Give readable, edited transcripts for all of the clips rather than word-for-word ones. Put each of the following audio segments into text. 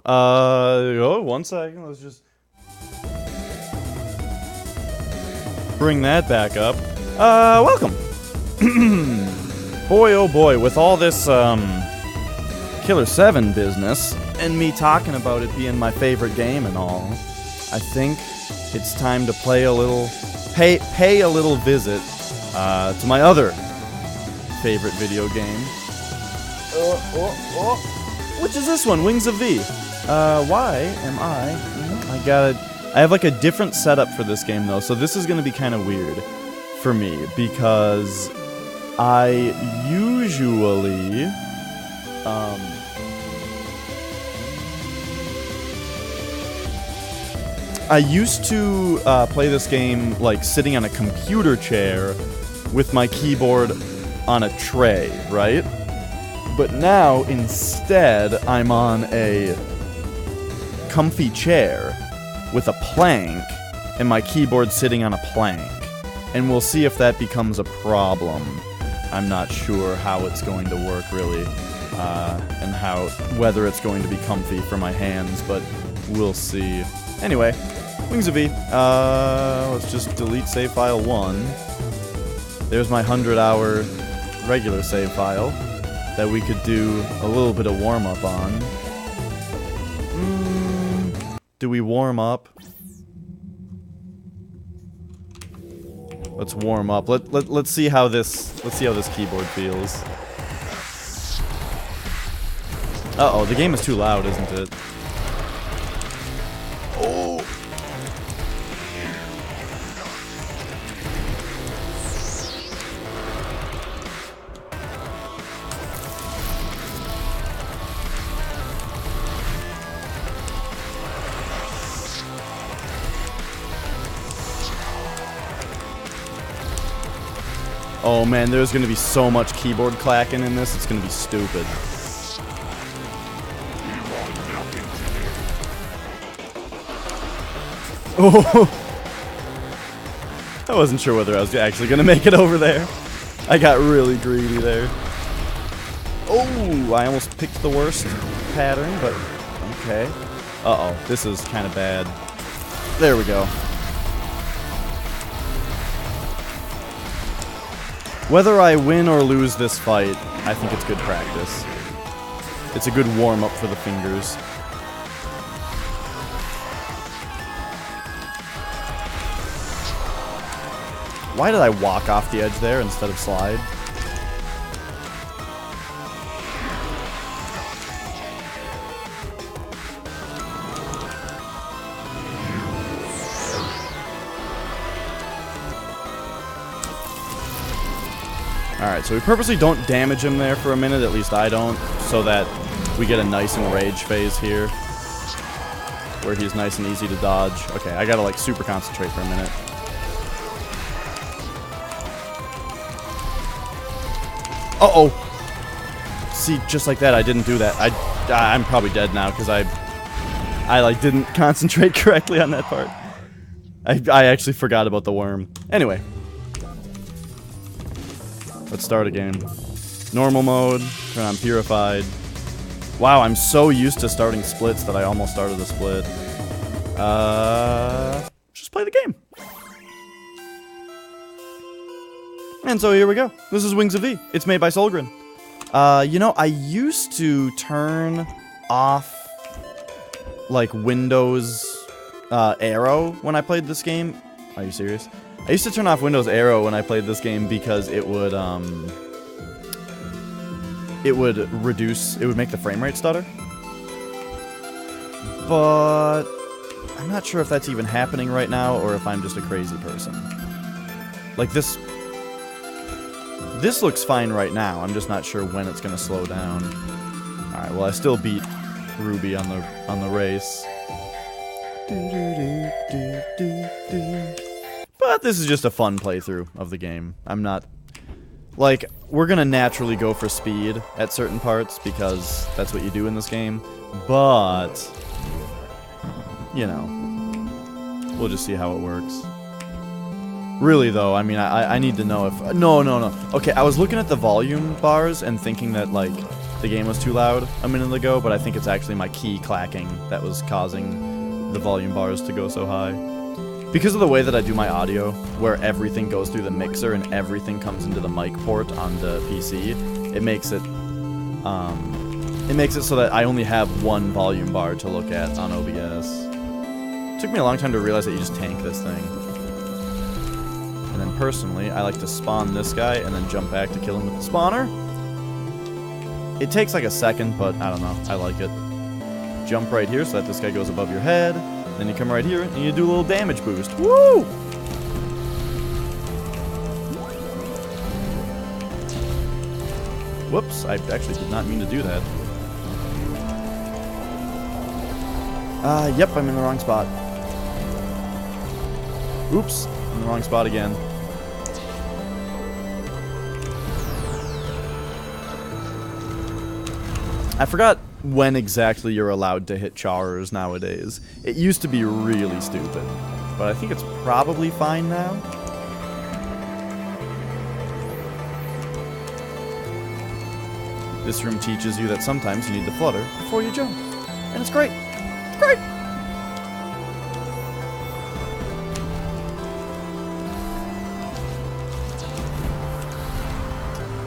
Oh, 1 second. Let's just bring that back up. Welcome. Boy, oh boy, with all this, Killer 7 business, and me talking about it being my favorite game and all, I think it's time to play a little, pay a little visit, to my other favorite video game. Which is this one, Wings of V. Why am I have like a different setup for this game though, so this is gonna be kind of weird for me, because I usually, I used to play this game like sitting on a computer chair with my keyboard on a tray, right? But now, instead, I'm on a comfy chair with a plank, and my keyboard sitting on a plank. And we'll see if that becomes a problem. I'm not sure how it's going to work, really, and whether it's going to be comfy for my hands, but we'll see. Anyway, Wings of V. Let's just delete save file 1. There's my 100-hour regular save file that we could do a little bit of warm-up on. Do we warm up? Let's warm up. Let's see how this keyboard feels. Uh-oh, the game is too loud, isn't it? Oh. Oh man, there's gonna be so much keyboard clacking in this, it's gonna be stupid. Oh! I wasn't sure whether I was actually gonna make it over there. I got really greedy there. Oh! I almost picked the worst pattern, but okay. Uh-oh, this is kind of bad. There we go. Whether I win or lose this fight, I think it's good practice. It's a good warm-up for the fingers. Why did I walk off the edge there instead of slide? Alright, so we purposely don't damage him there for a minute, at least I don't, so that we get a nice enrage phase here, where he's nice and easy to dodge. Okay, I gotta like super concentrate for a minute. Uh-oh! See, just like that, I didn't do that. I'm probably dead now, because I like didn't concentrate correctly on that part. I actually forgot about the worm. Anyway. Let's start again. Normal mode, turn on purified. Wow, I'm so used to starting splits that I almost started a split. Just play the game. And so here we go. This is Wings of V. It's made by Solgren. You know, I used to turn off, like, Windows Arrow when I played this game. Are you serious? I used to turn off Windows Arrow when I played this game because it would make the frame rate stutter. But I'm not sure if that's even happening right now or if I'm just a crazy person. Like this looks fine right now. I'm just not sure when it's gonna slow down. Alright, well I still beat Ruby on the race. But this is just a fun playthrough of the game. I'm not... Like, we're gonna naturally go for speed at certain parts, because that's what you do in this game. But... you know. We'll just see how it works. Really, though, I mean, I need to know if... No. Okay, I was looking at the volume bars and thinking that, like, the game was too loud a minute ago, but I think it's actually my key clacking that was causing the volume bars to go so high. Because of the way that I do my audio, where everything goes through the mixer and everything comes into the mic port on the PC, it makes it so that I only have one volume bar to look at on OBS. It took me a long time to realize that you just tank this thing. And then personally, I like to spawn this guy and then jump back to kill him with the spawner. It takes like a second, but I don't know, I like it. Jump right here so that this guy goes above your head. Then you come right here and you do a little damage boost. Woo! Whoops, I actually did not mean to do that. Yep, I'm in the wrong spot. Oops, in the wrong spot again. I forgot when exactly you're allowed to hit charers nowadays. It used to be really stupid, but I think it's probably fine now. This room teaches you that sometimes you need to flutter before you jump, and it's great. It's great!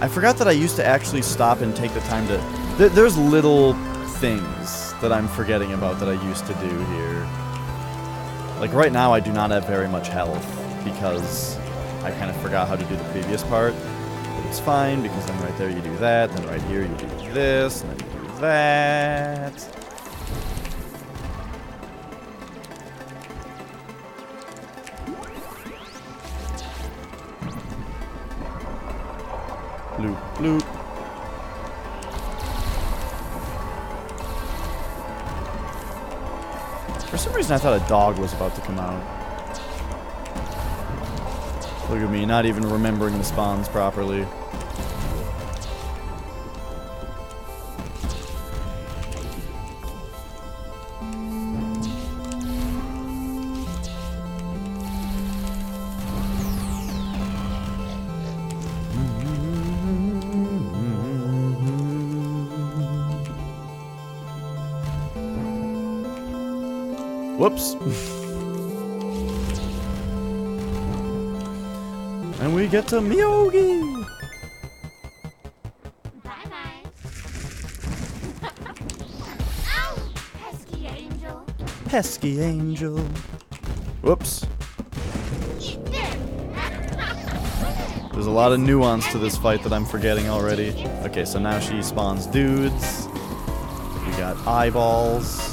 I forgot that I used to actually stop and take the time to... There's little things that I'm forgetting about that I used to do here. Like right now I do not have very much health because I kind of forgot how to do the previous part. But it's fine because then right there you do that, then right here you do this, and then you do that. Bloop, bloop. For some reason I thought a dog was about to come out. Look at me, not even remembering the spawns properly. Whoops. And we get to Miyogi! Bye-bye. Ow! Pesky angel. Pesky angel. Whoops. Eat this. There's a lot of nuance to this fight that I'm forgetting already. Okay, so now she spawns dudes. We got eyeballs.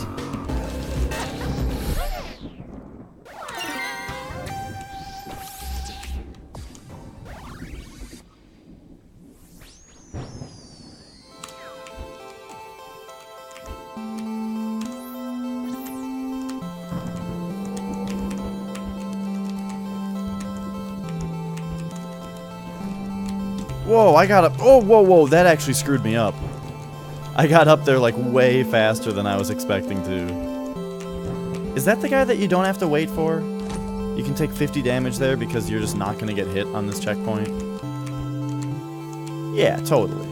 Whoa, I got up. Oh, whoa, whoa, that actually screwed me up. I got up there like way faster than I was expecting to. Is that the guy that you don't have to wait for? You can take 50 damage there because you're just not going to get hit on this checkpoint? Yeah, totally.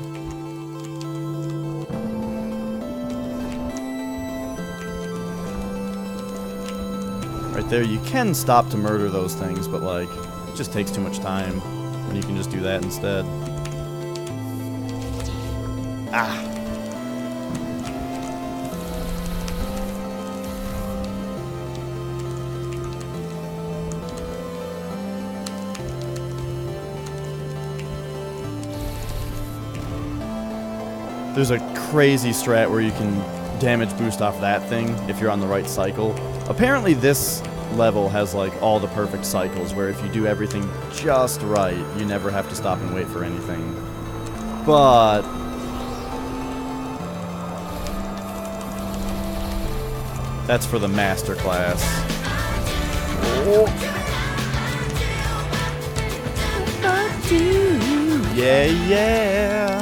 Right there, you can stop to murder those things, but like, it just takes too much time when you can just do that instead. Ah! There's a crazy strat where you can damage boost off that thing if you're on the right cycle. Apparently this level has like all the perfect cycles where if you do everything just right, you never have to stop and wait for anything. But that's for the master class. Oh. Yeah, yeah.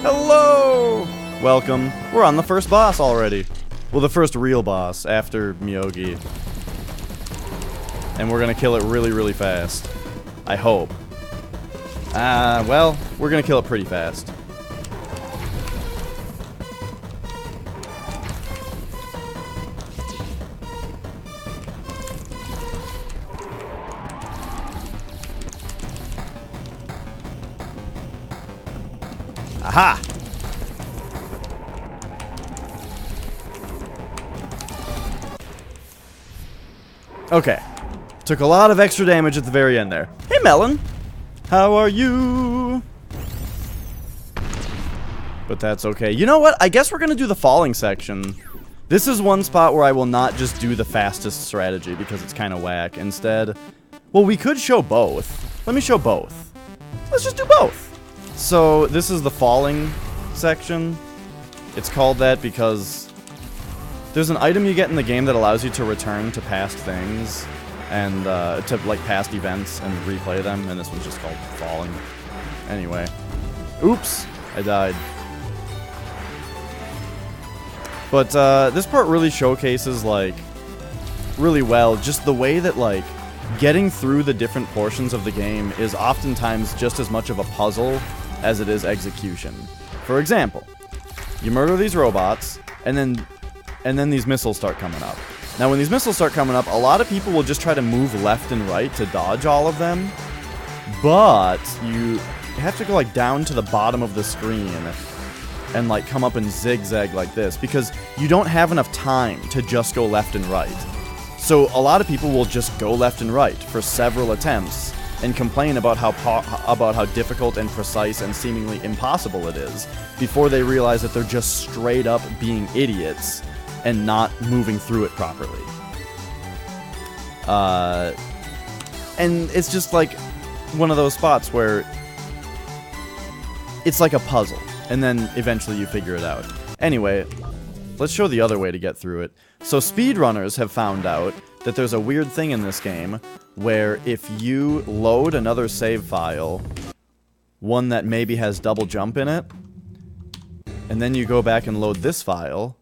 Hello! Welcome. We're on the first boss already. Well, the first real boss after Miyogi. And we're gonna kill it really, really fast. I hope. Well, we're gonna kill it pretty fast. Aha! Okay. Took a lot of extra damage at the very end there. Hey, Melon. How are you? But that's okay. You know what? I guess we're going to do the falling section. This is one spot where I will not just do the fastest strategy because it's kind of whack. Instead, well, we could show both. Let me show both. Let's just do both. So this is the falling section. It's called that because there's an item you get in the game that allows you to return to past things and to like past events and replay them, and this one's just called falling. Anyway. Oops, I died. But this part really showcases, like, really well just the way that, like, getting through the different portions of the game is oftentimes just as much of a puzzle as it is execution. For example, you murder these robots, and then these missiles start coming up. Now, when these missiles start coming up, a lot of people will just try to move left and right to dodge all of them, but you have to go, like, down to the bottom of the screen and like come up and zigzag like this because you don't have enough time to just go left and right. So a lot of people will just go left and right for several attempts and complain about how difficult and precise and seemingly impossible it is before they realize that they're just straight up being idiots and not moving through it properly. And it's just like one of those spots where it's like a puzzle. And then eventually you figure it out. Anyway, let's show the other way to get through it. So speedrunners have found out that there's a weird thing in this game where if you load another save file, one that maybe has double jump in it, and then you go back and load this file,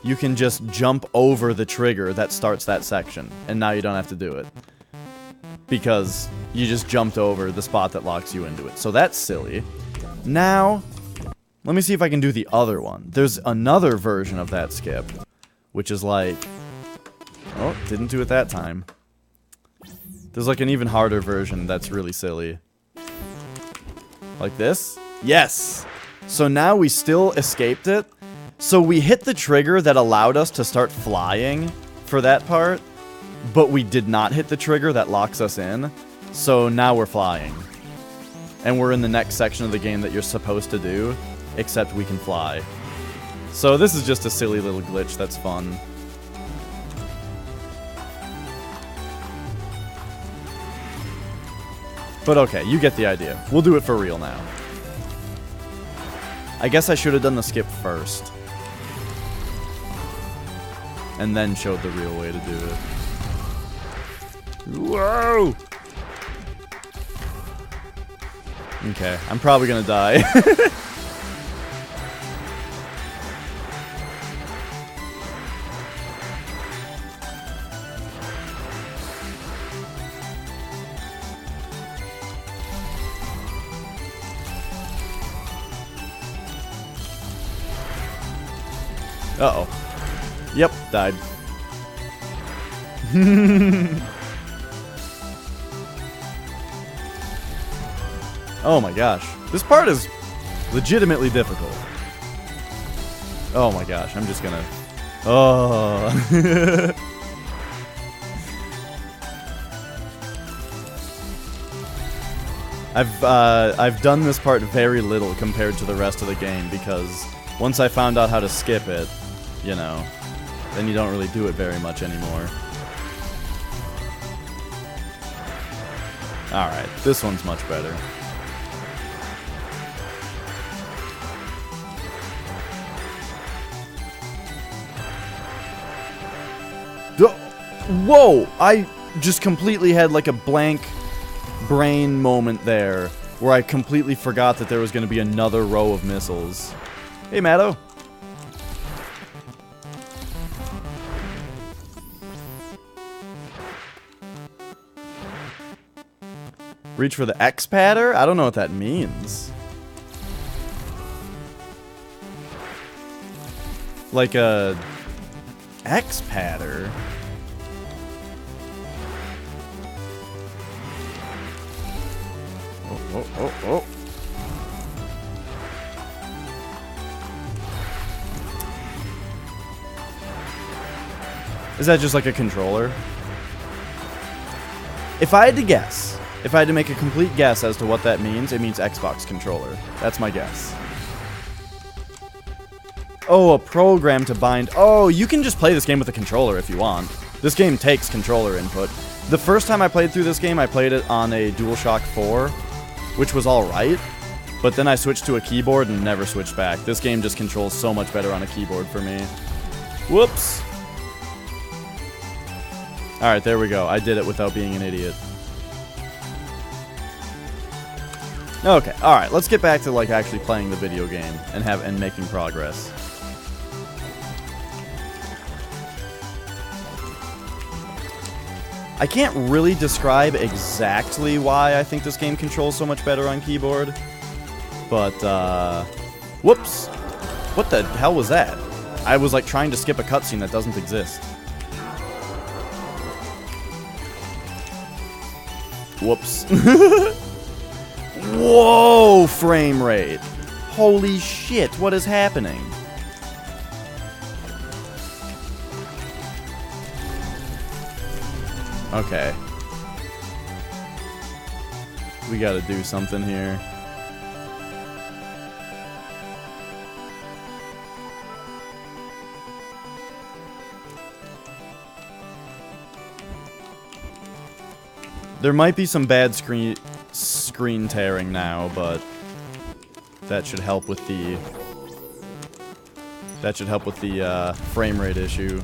you can just jump over the trigger that starts that section, and now you don't have to do it. Because you just jumped over the spot that locks you into it. So that's silly. Now, let me see if I can do the other one. There's another version of that skip, which is like... Oh, didn't do it that time. There's like an even harder version that's really silly. Like this? Yes! So now we still escaped it. So we hit the trigger that allowed us to start flying for that part. But we did not hit the trigger that locks us in, so now we're flying. And we're in the next section of the game that you're supposed to do, except we can fly. So this is just a silly little glitch that's fun. But okay, you get the idea. We'll do it for real now. I guess I should have done the skip first. And then showed the real way to do it. Whoa! Okay, I'm probably gonna die. Uh-oh. Yep, died. Oh my gosh. This part is legitimately difficult. Oh my gosh, I'm just gonna... Oh. I've done this part very little compared to the rest of the game because once I found out how to skip it, you know, then you don't really do it very much anymore. Alright, this one's much better. Whoa! I just completely had like a blank brain moment there where I completely forgot that there was going to be another row of missiles. Hey, Matto. Reach for the X patter? I don't know what that means. Like a X patter? Oh. Is that just like a controller? If I had to guess, if I had to make a complete guess as to what that means, it means Xbox controller. That's my guess. Oh, a program to bind. Oh, you can just play this game with a controller if you want. This game takes controller input. The first time I played through this game, I played it on a DualShock 4, which was alright. But then I switched to a keyboard and never switched back. This game just controls so much better on a keyboard for me. Whoops. Alright, there we go. I did it without being an idiot. Okay, alright, let's get back to like actually playing the video game and making progress. I can't really describe exactly why I think this game controls so much better on keyboard. But, whoops. What the hell was that? I was like trying to skip a cutscene that doesn't exist. Whoops. Whoa, frame rate. Holy shit, what is happening? Okay. We gotta do something here. There might be some bad screen tearing now, but that should help with the frame rate issue.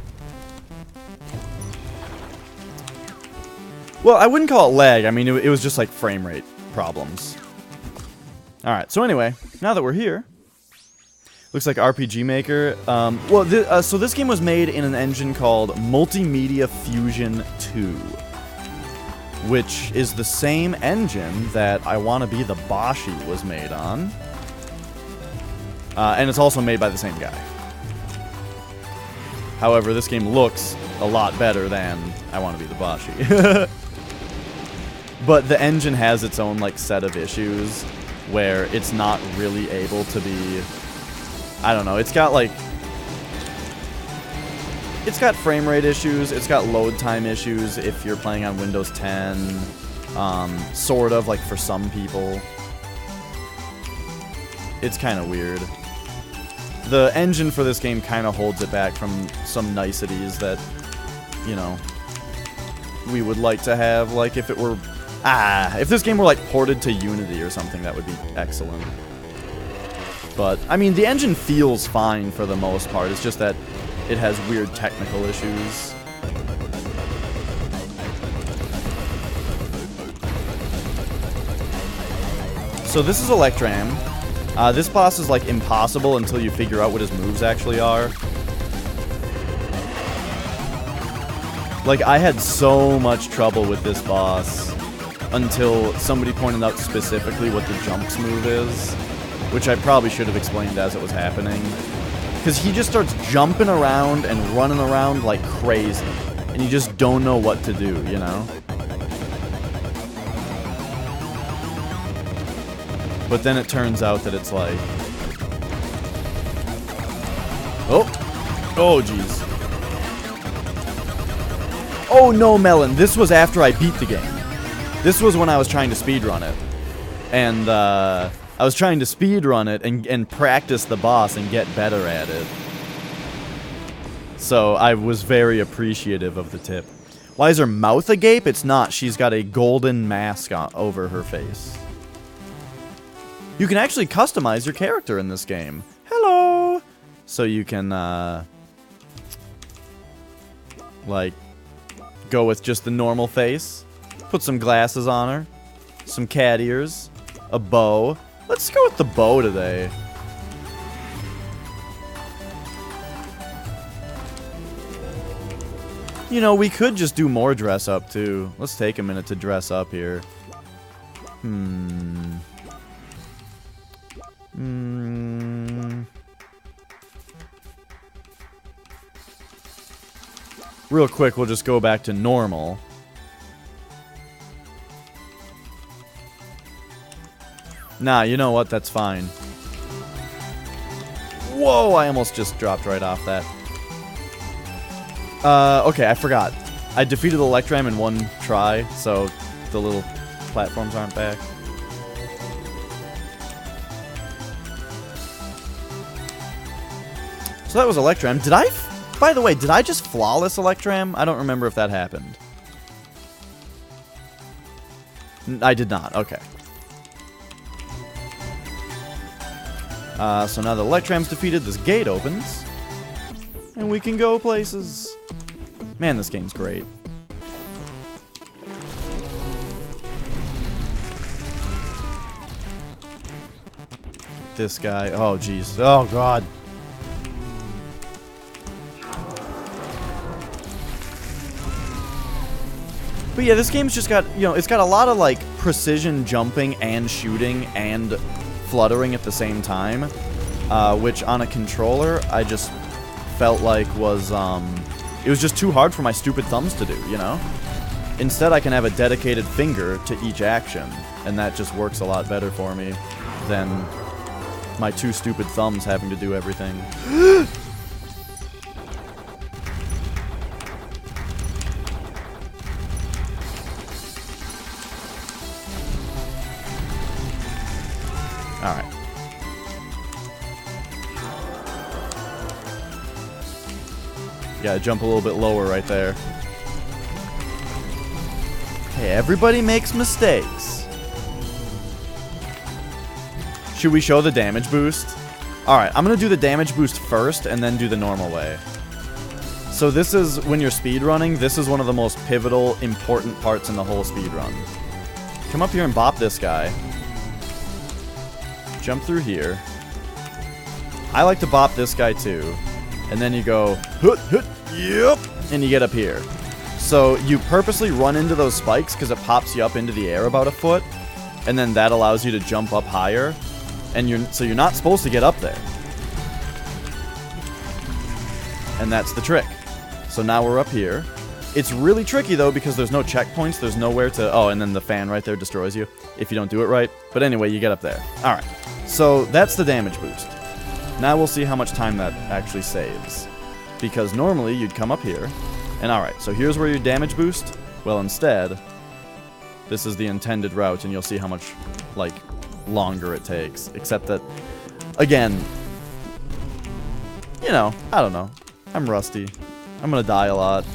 Well, I wouldn't call it lag. I mean, it was just like frame rate problems. Alright, so anyway, now that we're here, looks like RPG Maker. So this game was made in an engine called Multimedia Fusion 2, which is the same engine that I Wanna Be the Boshi was made on. And it's also made by the same guy. However, this game looks a lot better than I Wanna Be the Boshi. But the engine has its own like set of issues where it's not really able to be, I don't know, it's got frame rate issues, it's got load time issues if you're playing on Windows 10, sort of, like for some people. It's kind of weird. The engine for this game kind of holds it back from some niceties that, you know, we would like to have, like if it were, if this game were like ported to Unity or something, that would be excellent. But, I mean, the engine feels fine for the most part, it's just that it has weird technical issues. So this is Electram. This boss is like impossible until you figure out what his moves actually are. Like, I had so much trouble with this boss until somebody pointed out specifically what the jumps move is, which I probably should have explained as it was happening. Because he just starts jumping around and running around like crazy, and you just don't know what to do, you know? But then it turns out that it's like... Oh! Oh, jeez. Oh, no, Melon. This was after I beat the game. This was when I was trying to speedrun it. And, I was trying to speedrun it and practice the boss and get better at it. So I was very appreciative of the tip. Why is her mouth agape? It's not. She's got a golden mask over her face. You can actually customize your character in this game. Hello! So you can, like, go with just the normal face. Put some glasses on her. Some cat ears. A bow. Let's go with the bow today. You know, we could just do more dress up, too. Let's take a minute to dress up here. Real quick, we'll just go back to normal. Nah, you know what? That's fine. Whoa, I almost just dropped right off that. Okay, I forgot. I defeated the Electram in one try, so the little platforms aren't back. So that was Electram. Did I... By the way, did I just flawless Electram? I don't remember if that happened. I did not. Okay. So now the Electram's defeated, this gate opens. And we can go places. Man, this game's great. This guy. Oh, jeez. Oh, God. But yeah, this game's just got, you know, it's got a lot of, like, precision jumping and shooting and fluttering at the same time. Which, on a controller, I just felt like was, it was just too hard for my stupid thumbs to do, you know? Instead, I can have a dedicated finger to each action, and that just works a lot better for me than my two stupid thumbs having to do everything. Alright. Gotta jump a little bit lower right there. Hey, everybody makes mistakes. Should we show the damage boost? Alright, I'm gonna do the damage boost first and then do the normal way. So this is, when you're speedrunning, this is one of the most pivotal, important parts in the whole speedrun. Come up here and bop this guy. Jump through here. I like to bop this guy too. And then you go, hoot, hoot, yep, and you get up here. So you purposely run into those spikes because it pops you up into the air about a foot. And then that allows you to jump up higher. And so you're not supposed to get up there. And that's the trick. So now we're up here. It's really tricky though because there's no checkpoints. There's nowhere to... Oh, and then the fan right there destroys you if you don't do it right. But anyway, you get up there. Alright. So that's the damage boost. Now we'll see how much time that actually saves. Because normally you'd come up here. And alright, so here's where your damage boost. Well, instead, this is the intended route and you'll see how much, like, longer it takes. Except that, again, you know, I don't know. I'm rusty. I'm gonna die a lot.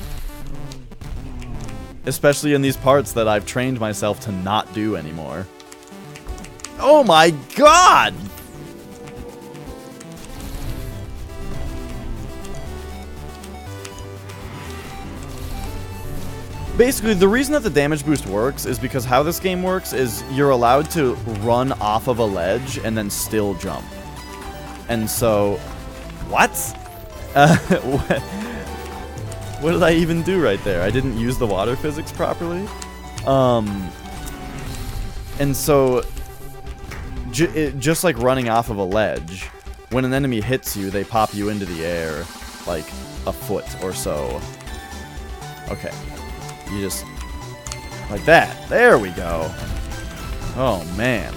Especially in these parts that I've trained myself to not do anymore. Oh my god! Basically, the reason that the damage boost works is because how this game works is you're allowed to run off of a ledge and then still jump. And so... What? What did I even do right there? I didn't use the water physics properly? And so... just like running off of a ledge, when an enemy hits you, they pop you into the air, like, a foot or so. Okay. You just... like that. There we go. Oh, man.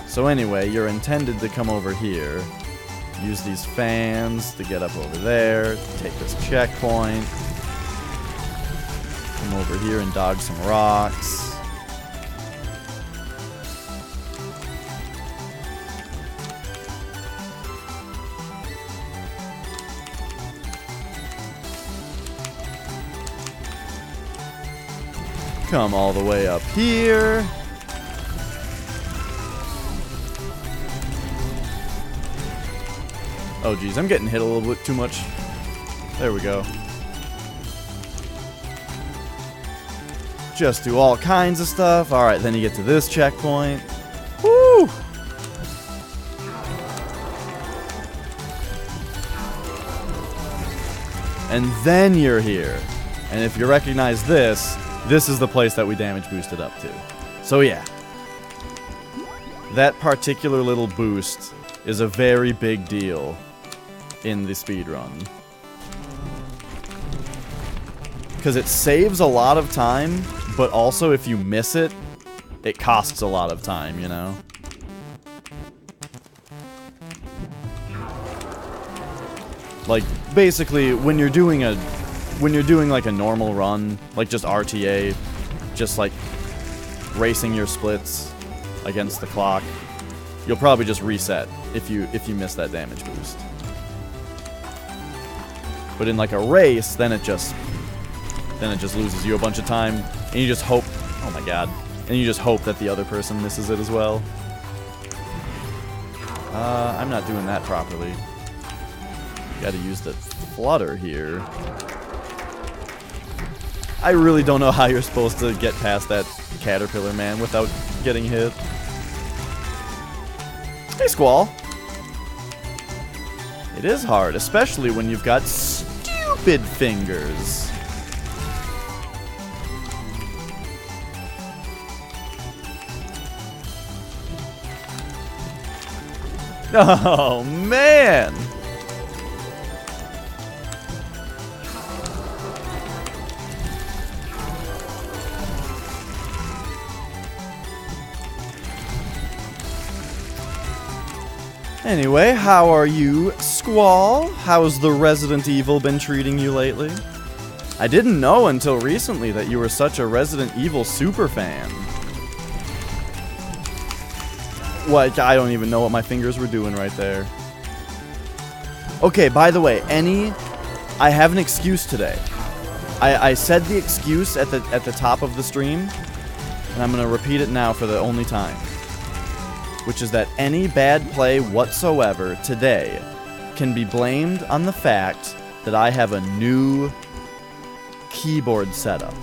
So anyway, you're intended to come over here. Use these fans to get up over there. Take this checkpoint. Come over here and dodge some rocks. Come all the way up here. Oh geez, I'm getting hit a little bit too much. There we go. Just do all kinds of stuff. Alright, then you get to this checkpoint. Woo! And then you're here. And if you recognize this, this is the place that we damage boosted up to. So yeah. That particular little boost is a very big deal in the speedrun. Because it saves a lot of time, but also if you miss it, it costs a lot of time, you know? Like, basically, when you're doing like a normal run, like just RTA, just like racing your splits against the clock, you'll probably just reset if you miss that damage boost. But in like a race, then it just loses you a bunch of time, and you just hope, oh my god, and you just hope that the other person misses it as well. I'm not doing that properly. Gotta use the flutter here. I really don't know how you're supposed to get past that caterpillar man without getting hit. Hey, Squall. It is hard, especially when you've got stupid fingers. Oh, man! Anyway, how are you, Squall? How's the Resident Evil been treating you lately? I didn't know until recently that you were such a Resident Evil super fan. What? I don't even know what my fingers were doing right there. Okay, by the way, I have an excuse today. I said the excuse at the top of the stream, and I'm gonna repeat it now for the only time. Which is that any bad play whatsoever today can be blamed on the fact that I have a new keyboard setup.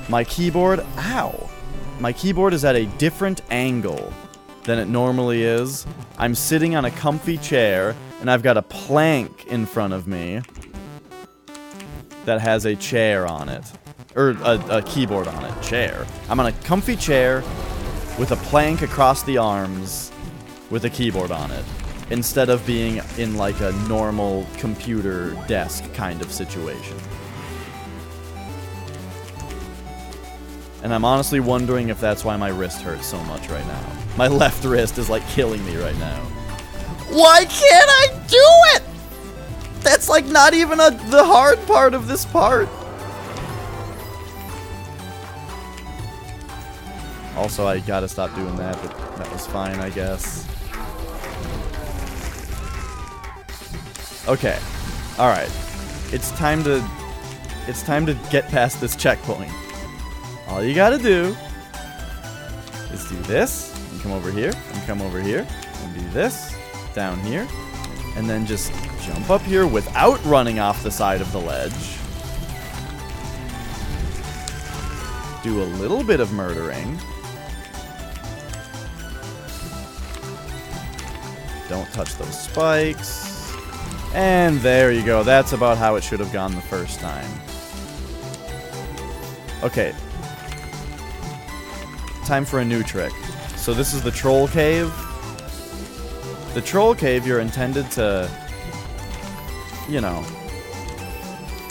My keyboard, ow! My keyboard is at a different angle than it normally is. I'm sitting on a comfy chair, and I've got a plank in front of me that has a chair on it. Or a keyboard on it. Chair. I'm on a comfy chair with a plank across the arms with a keyboard on it, instead of being in like a normal computer desk kind of situation. And I'm honestly wondering if that's why my wrist hurts so much right now. My left wrist is like killing me right now. Why can't I do it? That's like not even the hard part of this part. Also, I gotta stop doing that, but that was fine, I guess. Okay. Alright. It's time to get past this checkpoint. All you gotta do is do this, and come over here, and come over here, and do this, down here, and then just jump up here without running off the side of the ledge. Do a little bit of murdering. Don't touch those spikes. And there you go. That's about how it should have gone the first time. Okay. Time for a new trick. So this is the troll cave. The troll cave, you're intended to, you know,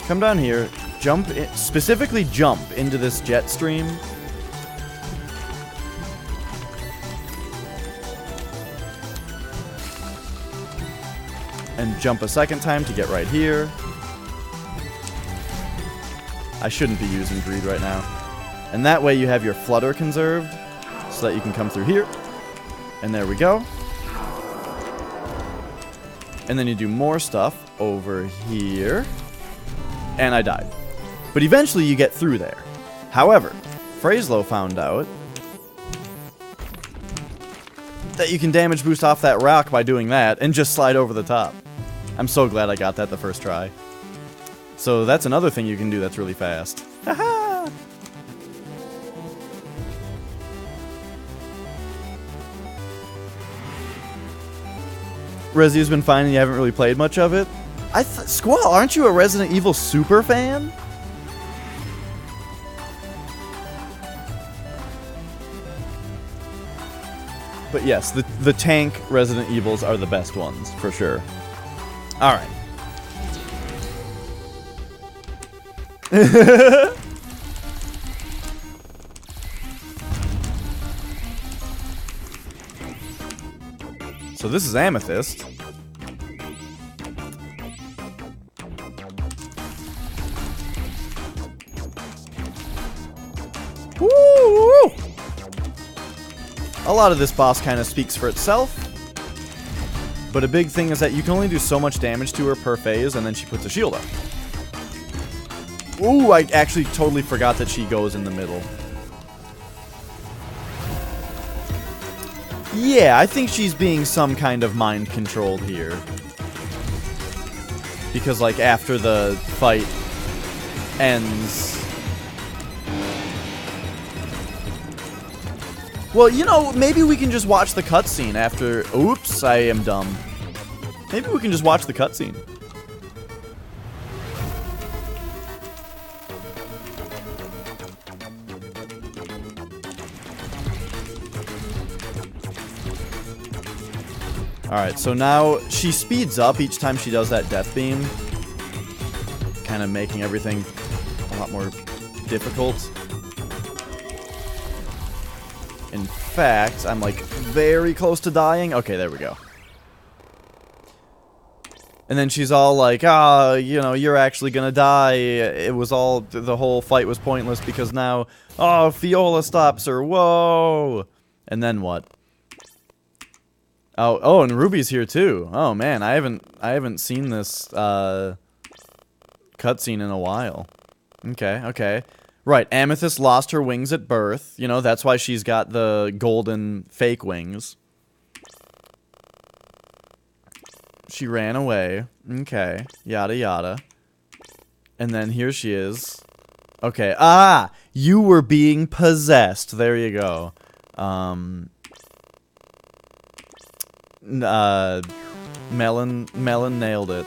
come down here, jump, specifically jump into this jet stream. And jump a second time to get right here. I shouldn't be using greed right now. And that way you have your flutter conserved, so that you can come through here. And there we go. And then you do more stuff over here. And I died. But eventually you get through there. However, Fraslow found out that you can damage boost off that rock by doing that and just slide over the top. I'm so glad I got that the first try. So that's another thing you can do that's really fast. Haha! Resi's been fine and you haven't really played much of it? Squall, aren't you a Resident Evil super fan? But yes, the tank Resident Evils are the best ones, for sure. Alright. So this is Amethyst. Woo! A lot of this boss kind of speaks for itself. But a big thing is that you can only do so much damage to her per phase, and then she puts a shield up. Ooh, I actually totally forgot that she goes in the middle. Yeah, I think she's being some kind of mind controlled here. Because, like, after the fight ends... Well, you know, maybe we can just watch the cutscene after... Oops, I am dumb. Maybe we can just watch the cutscene. Alright, so now she speeds up each time she does that death beam. Kind of making everything a lot more difficult. In fact, I'm like very close to dying. Okay, there we go. And then she's all like, you know, you're actually gonna die. It was all, the whole fight was pointless because now, oh, Fiora stops her. Whoa. And then what? Oh, and Ruby's here too. Oh man, I haven't seen this cutscene in a while. Okay. Right, Amethyst lost her wings at birth. You know, that's why she's got the golden fake wings. She ran away. Okay, yada yada. And then here she is. Okay, you were being possessed. There you go. Melon nailed it.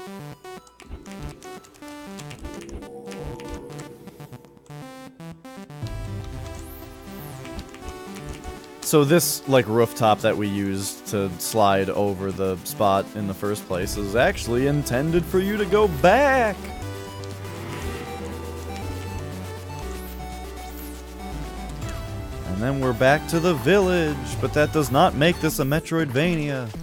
So this, like, rooftop that we used to slide over the spot in the first place is actually intended for you to go back! And then we're back to the village, but that does not make this a Metroidvania.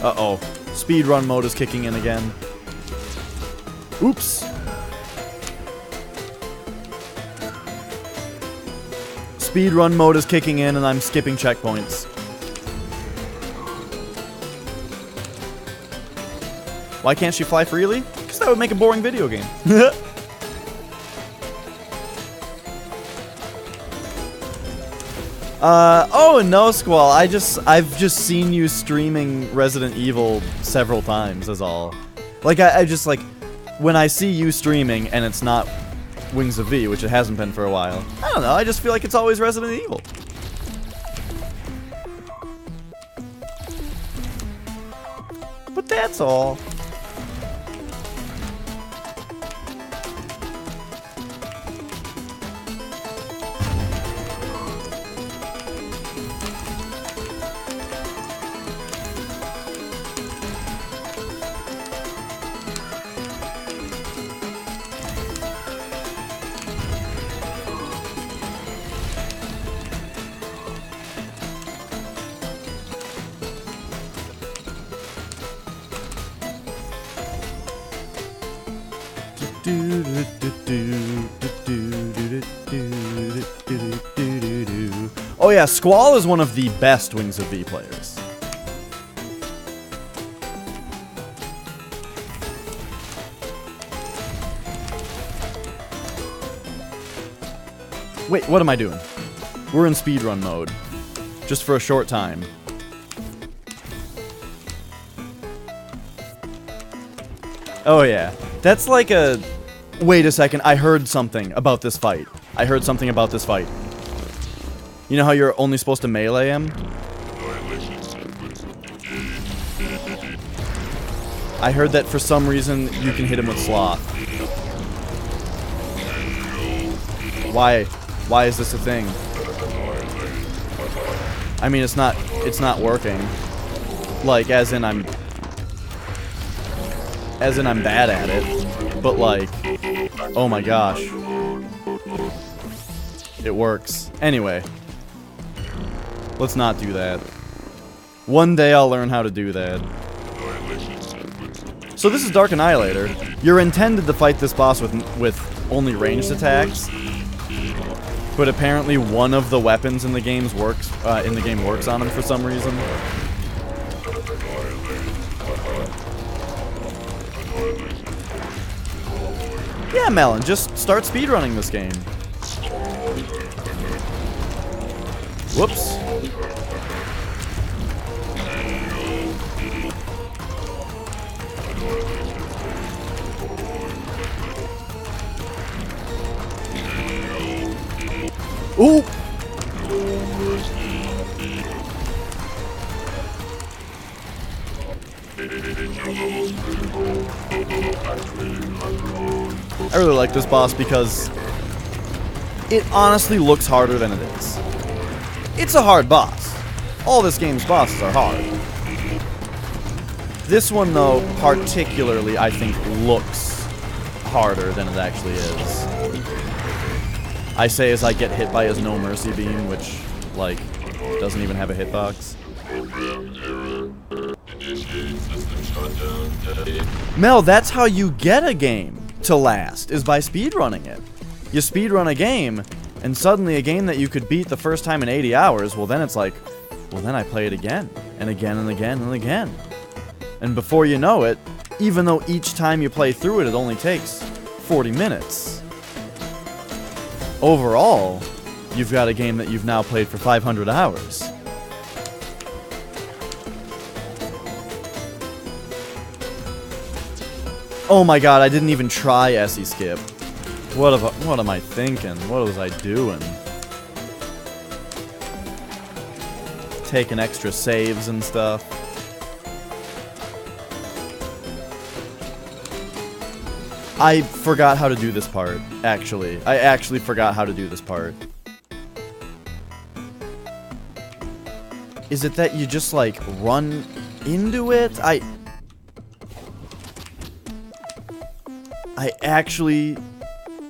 Uh-oh. Speedrun mode is kicking in again. Oops. Speedrun mode is kicking in and I'm skipping checkpoints. Why can't she fly freely? Because that would make a boring video game. Oh, no, Squall. I've just seen you streaming Resident Evil several times, is all. Like, I just, like, when I see you streaming and it's not Wings of V, which it hasn't been for a while, I don't know, I just feel like it's always Resident Evil. But that's all. Oh yeah, Squall is one of the best Wings of V players. Wait, what am I doing? We're in speedrun mode. Just for a short time. Oh yeah. That's like a... Wait a second, I heard something about this fight. I heard something about this fight. You know how you're only supposed to melee him? I heard that for some reason you can hit him with sloth. Why? Why is this a thing? I mean, it's not working. Like, as in I'm bad at it. But like, oh my gosh. It works. Anyway. Let's not do that. One day I'll learn how to do that. So this is Dark Annihilator. You're intended to fight this boss with only ranged attacks, but apparently one of the weapons in the game works on him for some reason. Yeah, Melon, just start speedrunning this game. Whoops. Ooh! I really like this boss because it honestly looks harder than it is. It's a hard boss. All this game's bosses are hard. This one, though, particularly, I think, looks harder than it actually is. I say as I get hit by his No Mercy beam, which, like, doesn't even have a hitbox. Mel, that's how you get a game to last, is by speedrunning it. You speedrun a game, and suddenly a game that you could beat the first time in 80 hours, well then it's like, well then I play it again, and again, and again, and again. And before you know it, even though each time you play through it, it only takes 40 minutes. Overall, you've got a game that you've now played for 500 hours. Oh my god, I didn't even try Essie Skip. What am I thinking? What was I doing? Taking extra saves and stuff. I forgot how to do this part, actually. I actually forgot how to do this part. Is it that you just, like, run into it? I actually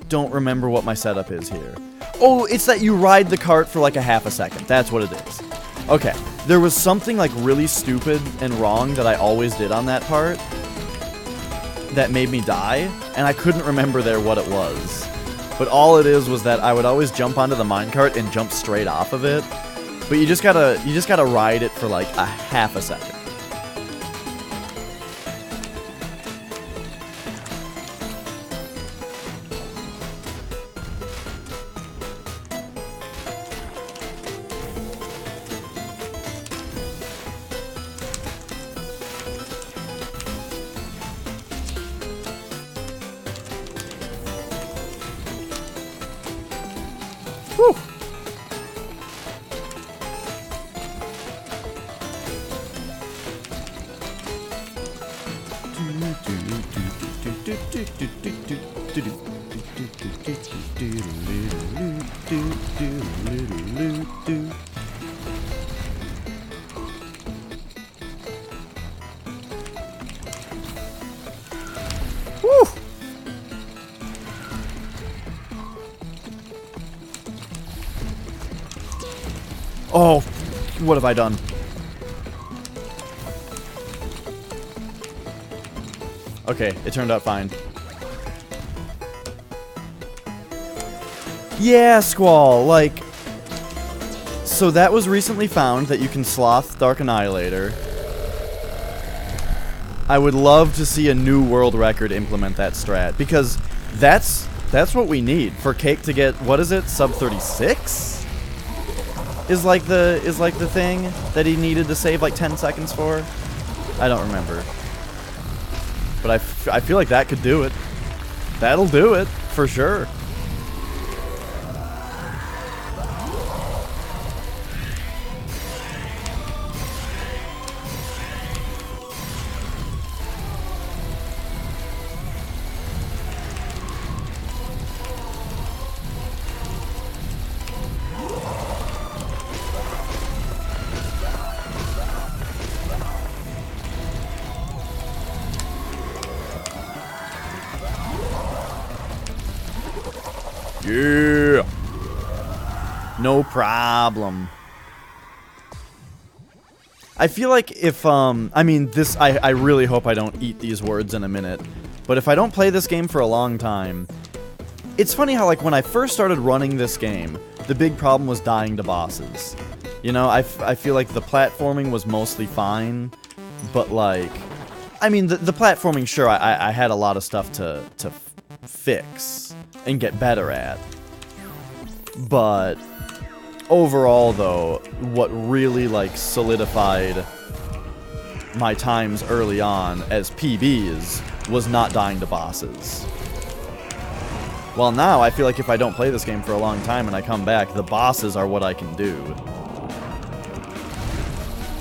don't remember what my setup is here. Oh, it's that you ride the cart for like a half a second. That's what it is. Okay, there was something like really stupid and wrong that I always did on that part that made me die, and I couldn't remember there what it was. But all it is was that I would always jump onto the minecart and jump straight off of it. But you just gotta ride it for like a half a second. Whew. Whew. Oh, what have I done? Okay, it turned out fine. Yeah, Squall, like... So that was recently found that you can sloth Dark Annihilator. I would love to see a new world record implement that strat, because that's what we need for Cake to get, what is it, sub 36? Is like the thing that he needed to save like 10 seconds for? I don't remember. But I feel like that could do it. That'll do it, for sure. Yeah. No problem. I feel like if, I mean, this, I really hope I don't eat these words in a minute, but if I don't play this game for a long time, it's funny how, like, when I first started running this game, the big problem was dying to bosses. You know, I feel like the platforming was mostly fine, but, like, I mean, the platforming, sure, I had a lot of stuff to fix and get better at, but overall, though, what really, like, solidified my times early on as PBs was not dying to bosses. Well, now, I feel like if I don't play this game for a long time and I come back, the bosses are what I can do.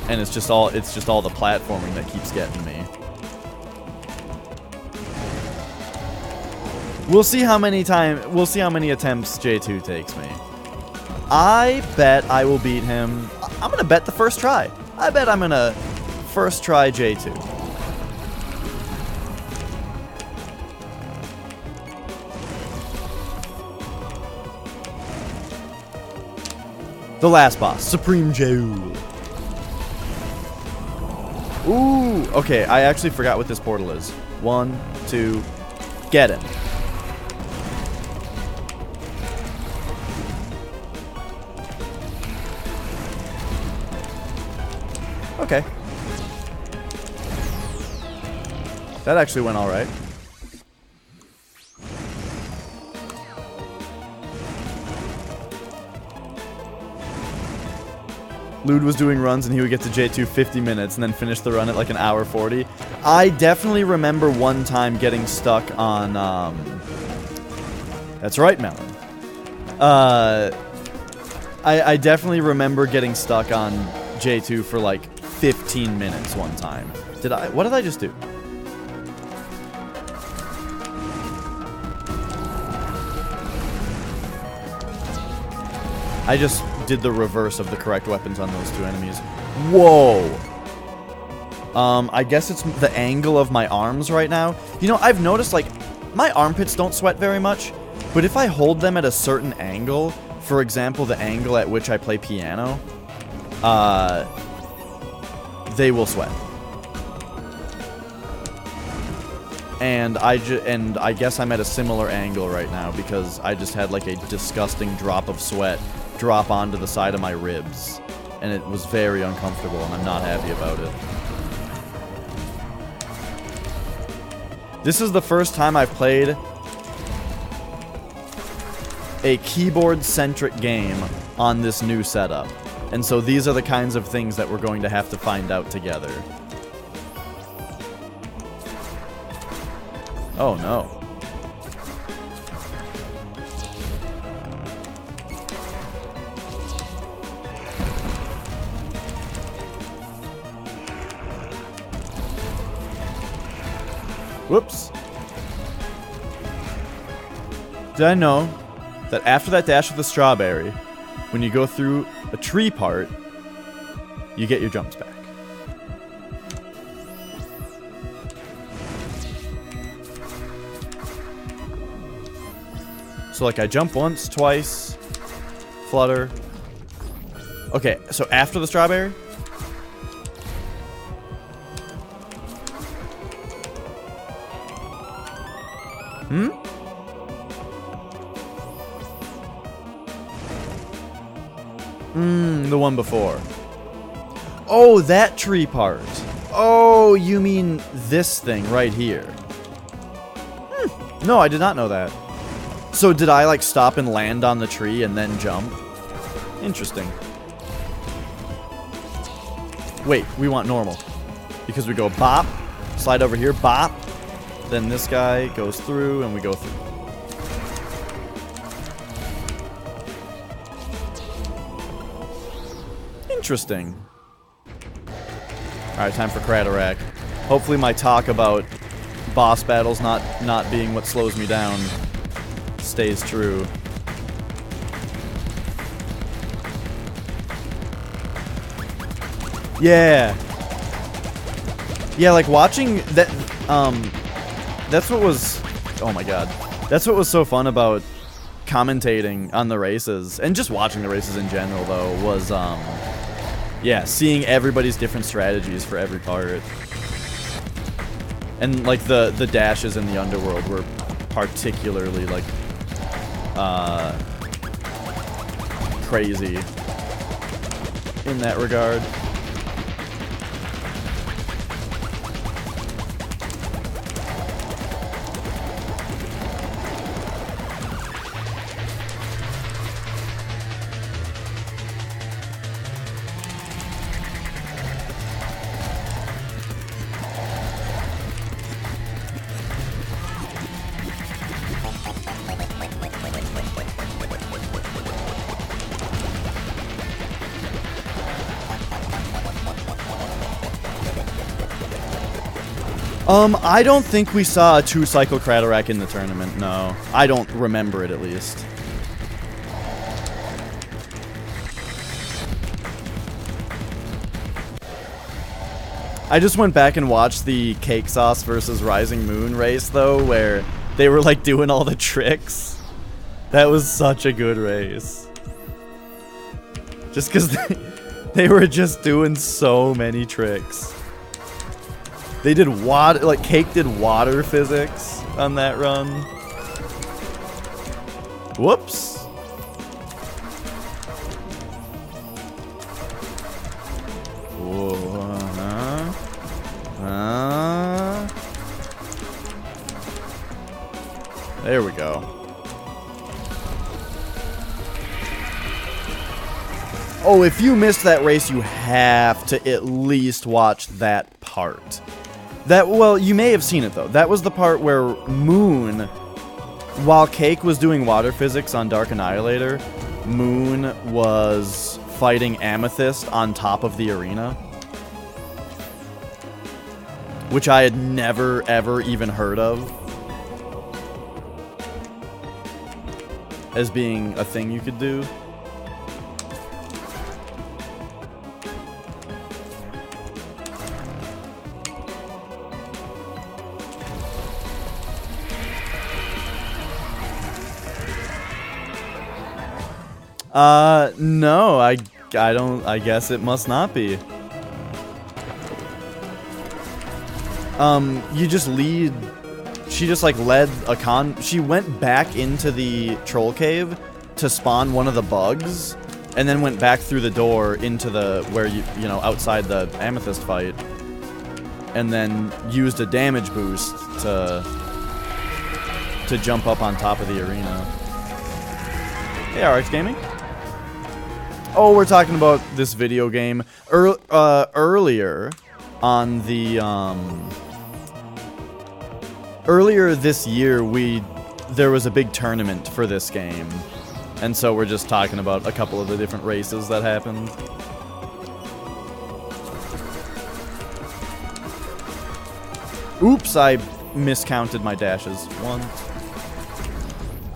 And it's just all the platforming that keeps getting me. We'll see how many attempts J2 takes me. I bet I will beat him. I'm gonna bet the first try. I bet I'm gonna first try J2. The last boss, Supreme Jehu. Ooh, okay, I actually forgot what this portal is. 1, 2, get him. Okay. That actually went alright. Lude was doing runs and he would get to J2 50 minutes and then finish the run at like an hour 40. I definitely remember one time getting stuck on, that's right, Melon. I definitely remember getting stuck on J2 for like 15 minutes one time. What did I just do? I just did the reverse of the correct weapons on those two enemies. Whoa! I guess it's the angle of my arms right now. You know, I've noticed, like, my armpits don't sweat very much, but if I hold them at a certain angle, for example, the angle at which I play piano, they will sweat. And I guess I'm at a similar angle right now because I just had like a disgusting drop of sweat drop onto the side of my ribs. And it was very uncomfortable and I'm not happy about it. This is the first time I've played a keyboard-centric game on this new setup. And so these are the kinds of things that we're going to have to find out together. Oh no. Whoops. Did I know that after that dash with the strawberry, when you go through a tree part, you get your jumps back? So like I jump once, twice, flutter. Okay, so after the strawberry? The one before. Oh, that tree part. Oh, you mean this thing right here. No, I did not know that. So did I, like, stop and land on the tree and then jump? Interesting. Wait, we want normal. Because we go bop, slide over here, bop. Then this guy goes through and we go through. Interesting. Alright, time for Craterack. Hopefully my talk about boss battles not being what slows me down stays true. Yeah. Yeah, like watching that, that's what was, oh my god. That's what was so fun about commentating on the races, and just watching the races in general, though, was, yeah, seeing everybody's different strategies for every part. And, like, the dashes in the underworld were particularly, like, crazy in that regard. I don't think we saw a 2-cycle Craterack in the tournament, no. I don't remember it, at least. I just went back and watched the Cake Sauce versus Rising Moon race, though, where they were, like, doing all the tricks. That was such a good race. Just because they were just doing so many tricks. They did water, like, Cake did water physics on that run. Whoops. Whoa, there we go. Oh, if you missed that race, you have to at least watch that part. Well, you may have seen it, though. That was the part where Moon, while Cake was doing water physics on Dark Annihilator, Moon was fighting Amethyst on top of the arena. Which I had never, ever even heard of as being a thing you could do. No, I don't, I guess it must not be. You just lead, she just, like, led a she went back into the troll cave to spawn one of the bugs, and then went back through the door into the, where you know, outside the Amethyst fight, and then used a damage boost to jump up on top of the arena. Hey, RX Gaming. Oh, we're talking about this video game. Earlier on the, earlier this year, there was a big tournament for this game. And so we're just talking about a couple of the different races that happened. Oops, I miscounted my dashes.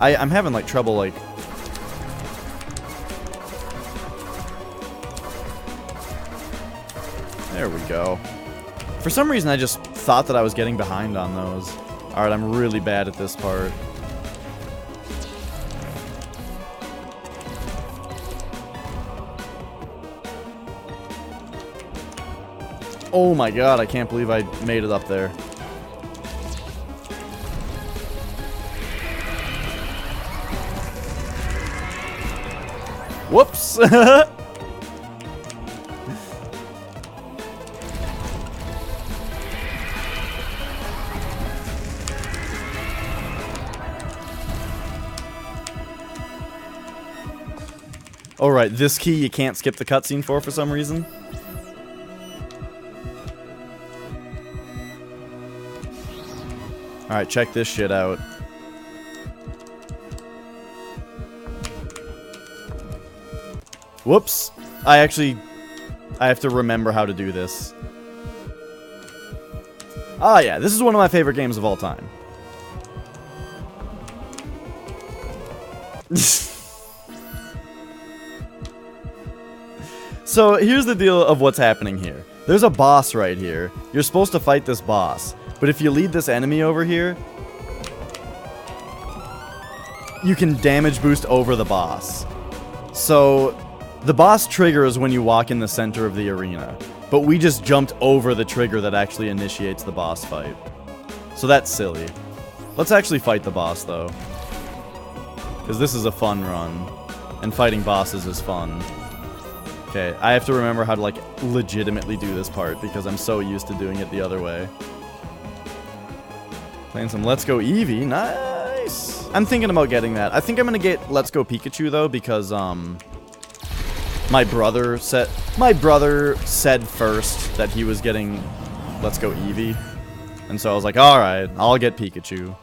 I'm having, like, trouble, like... There we go. For some reason, I just thought that I was getting behind on those. Alright, I'm really bad at this part. Oh my god, I can't believe I made it up there. Whoops! Alright, this key you can't skip the cutscene for some reason. Alright, check this shit out. Whoops. I have to remember how to do this. Ah, yeah, this is one of my favorite games of all time. So, here's the deal of what's happening here. There's a boss right here. You're supposed to fight this boss. But if you lead this enemy over here... you can damage boost over the boss. So the boss triggers when you walk in the center of the arena, but we just jumped over the trigger that actually initiates the boss fight. So that's silly. Let's actually fight the boss though, because this is a fun run, and fighting bosses is fun. Okay, I have to remember how to like legitimately do this part because I'm so used to doing it the other way. Playing some Let's Go Eevee, nice! I'm thinking about getting that. I think I'm gonna get Let's Go Pikachu though because my brother said first that he was getting Let's Go Eevee, and so I was like, all right, I'll get Pikachu.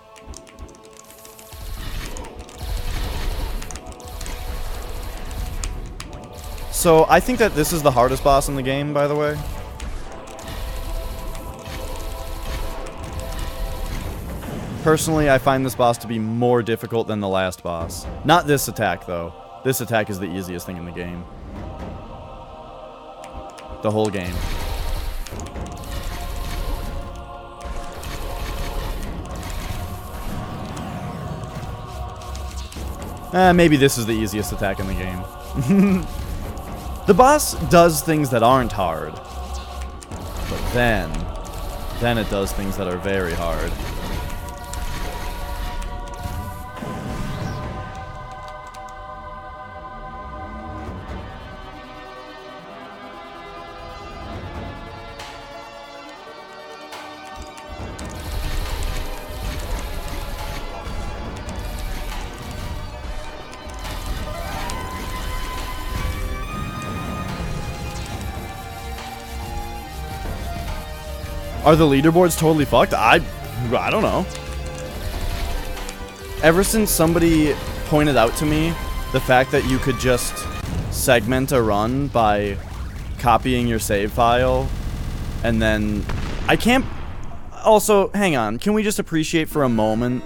So I think that this is the hardest boss in the game, by the way. Personally, I find this boss to be more difficult than the last boss. Not this attack, though. This attack is the easiest thing in the game. The whole game. Maybe this is the easiest attack in the game. The boss does things that aren't hard. But then it does things that are very hard. Are the leaderboards totally fucked? I don't know. Ever since somebody pointed out to me the fact that you could just segment a run by copying your save file, and then I can't... Also, hang on. Can we just appreciate for a moment,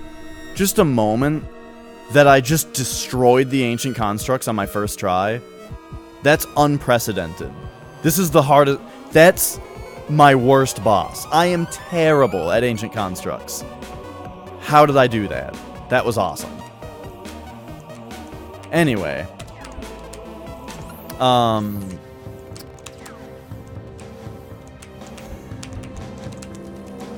just a moment, that I just destroyed the ancient constructs on my first try? That's unprecedented. This is the hardest... That's my worst boss. I am terrible at ancient constructs. How did I do that? That was awesome. Anyway.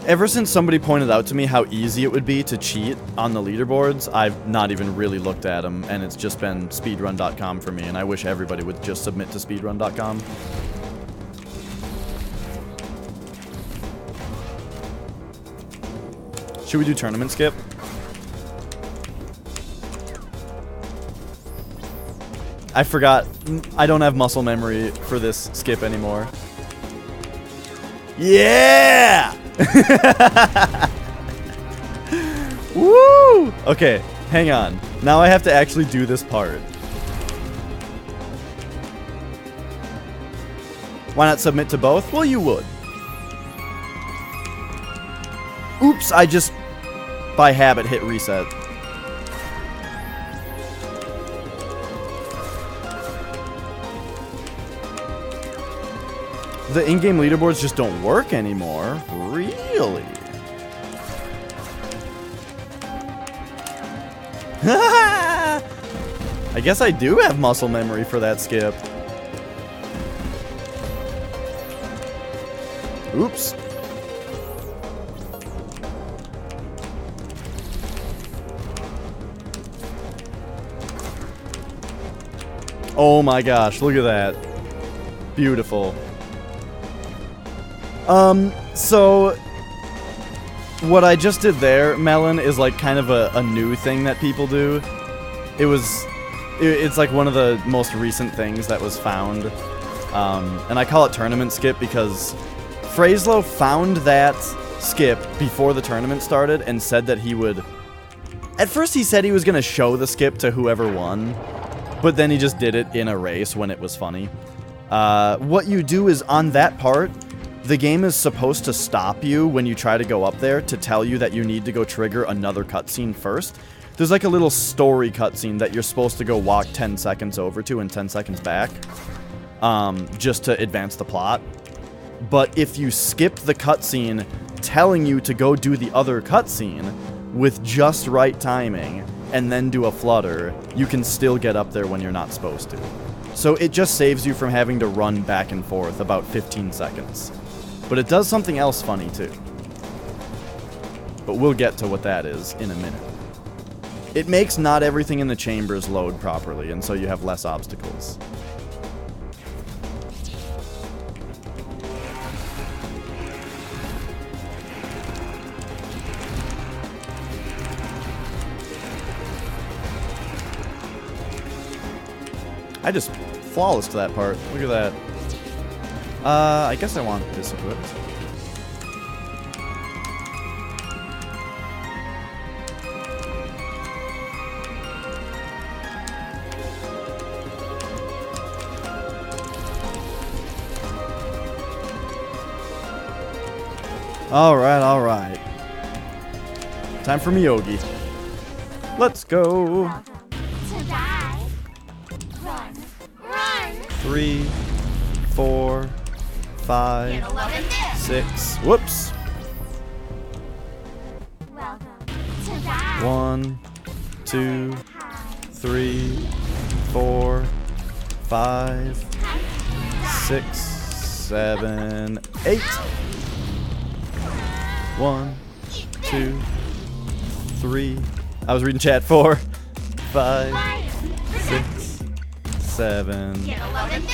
Ever since somebody pointed out to me how easy it would be to cheat on the leaderboards, I've not even really looked at them, and it's just been speedrun.com for me, and I wish everybody would just submit to speedrun.com. Should we do tournament skip? I forgot. I don't have muscle memory for this skip anymore. Yeah! Woo! Okay, hang on. Now I have to actually do this part. Why not submit to both? Well, you would. Oops, I just, by habit, hit reset. The in-game leaderboards just don't work anymore. Really? I guess I do have muscle memory for that skip. Oops. Oh my gosh, look at that. Beautiful. So what I just did there, Melon, is like kind of a new thing that people do. It's like one of the most recent things that was found. And I call it tournament skip because Phraselow found that skip before the tournament started and said that he would... At first he said he was going to show the skip to whoever won, but then he just did it in a race when it was funny. What you do is on that part, the game is supposed to stop you when you try to go up there to tell you that you need to go trigger another cutscene first. There's like a little story cutscene that you're supposed to go walk 10 seconds over to and 10 seconds back, just to advance the plot. But if you skip the cutscene telling you to go do the other cutscene with just right timing, and then do a flutter, you can still get up there when you're not supposed to. So it just saves you from having to run back and forth about 15 seconds. But it does something else funny too. But we'll get to what that is in a minute. It makes not everything in the chambers load properly, and so you have less obstacles. I just flawless to that part. Look at that. I guess I want this equipped. Alright. Time for Miyogi. Let's go. Welcome to die. Run. Run. 3, 4, 5, Get 11 this. 6. Whoops. Welcome to die. 1, 2, 3, 4, 5, 6, 7, 8. 1, 2, 3. I was reading chat. 4, 5, 6, 7, Get 11 this.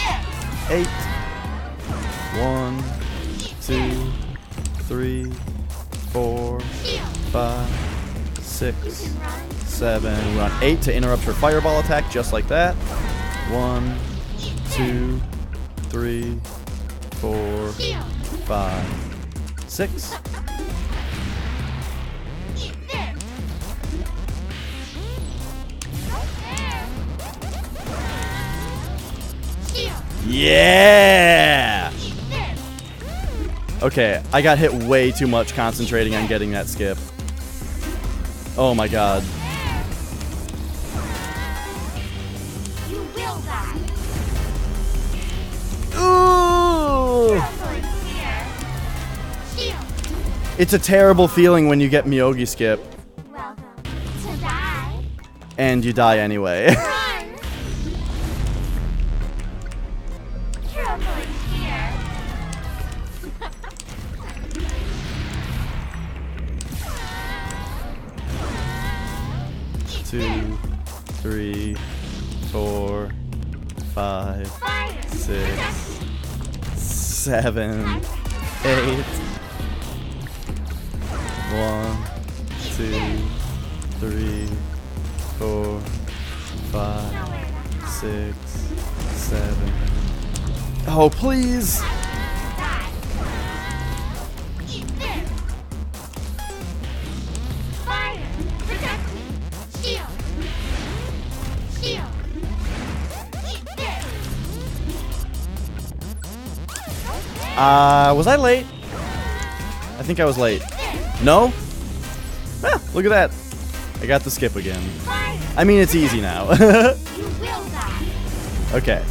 8. 1, 2, 3, 4, 5, 6, 7. We're on 8 to interrupt her fireball attack, just like that. 1, 2, 3, 4, 5, 6. Yeah! Okay, I got hit way too much concentrating on getting that skip. Oh my god. You will die. Ooh! It's a terrible feeling when you get Miyogi skip Welcome to die. and you die anyway. Run. Troubling here. 2, 3, 4, 5, Fire. 6, 7, 8. 1, 2, 3, 4, 5, 6, 7. Oh, please! Die. Eat this. Fire. Protect me. Shield. Shield. Eat this. Was I late? I think I was late. No? Ah, look at that. I got the skip again. Fire. I mean, it's easy now. You will die. Okay.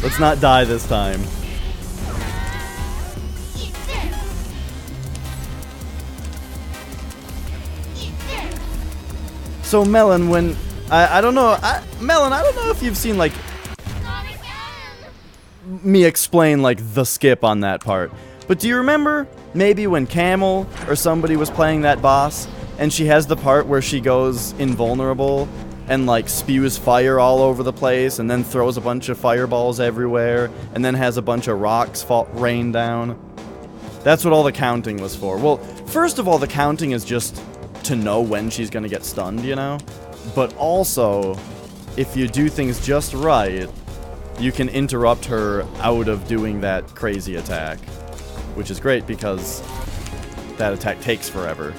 Let's not die this time. Eat this. Eat this. So, Melon, when... I don't know... Melon, I don't know if you've seen, like, Not again. me explain, like, the skip on that part. But do you remember maybe when Camel or somebody was playing that boss and she has the part where she goes invulnerable and, like, spews fire all over the place and then throws a bunch of fireballs everywhere and then has a bunch of rocks rain down? That's what all the counting was for. Well, first of all, the counting is just to know when she's gonna get stunned, you know? But also, if you do things just right, you can interrupt her out of doing that crazy attack. Which is great because that attack takes forever.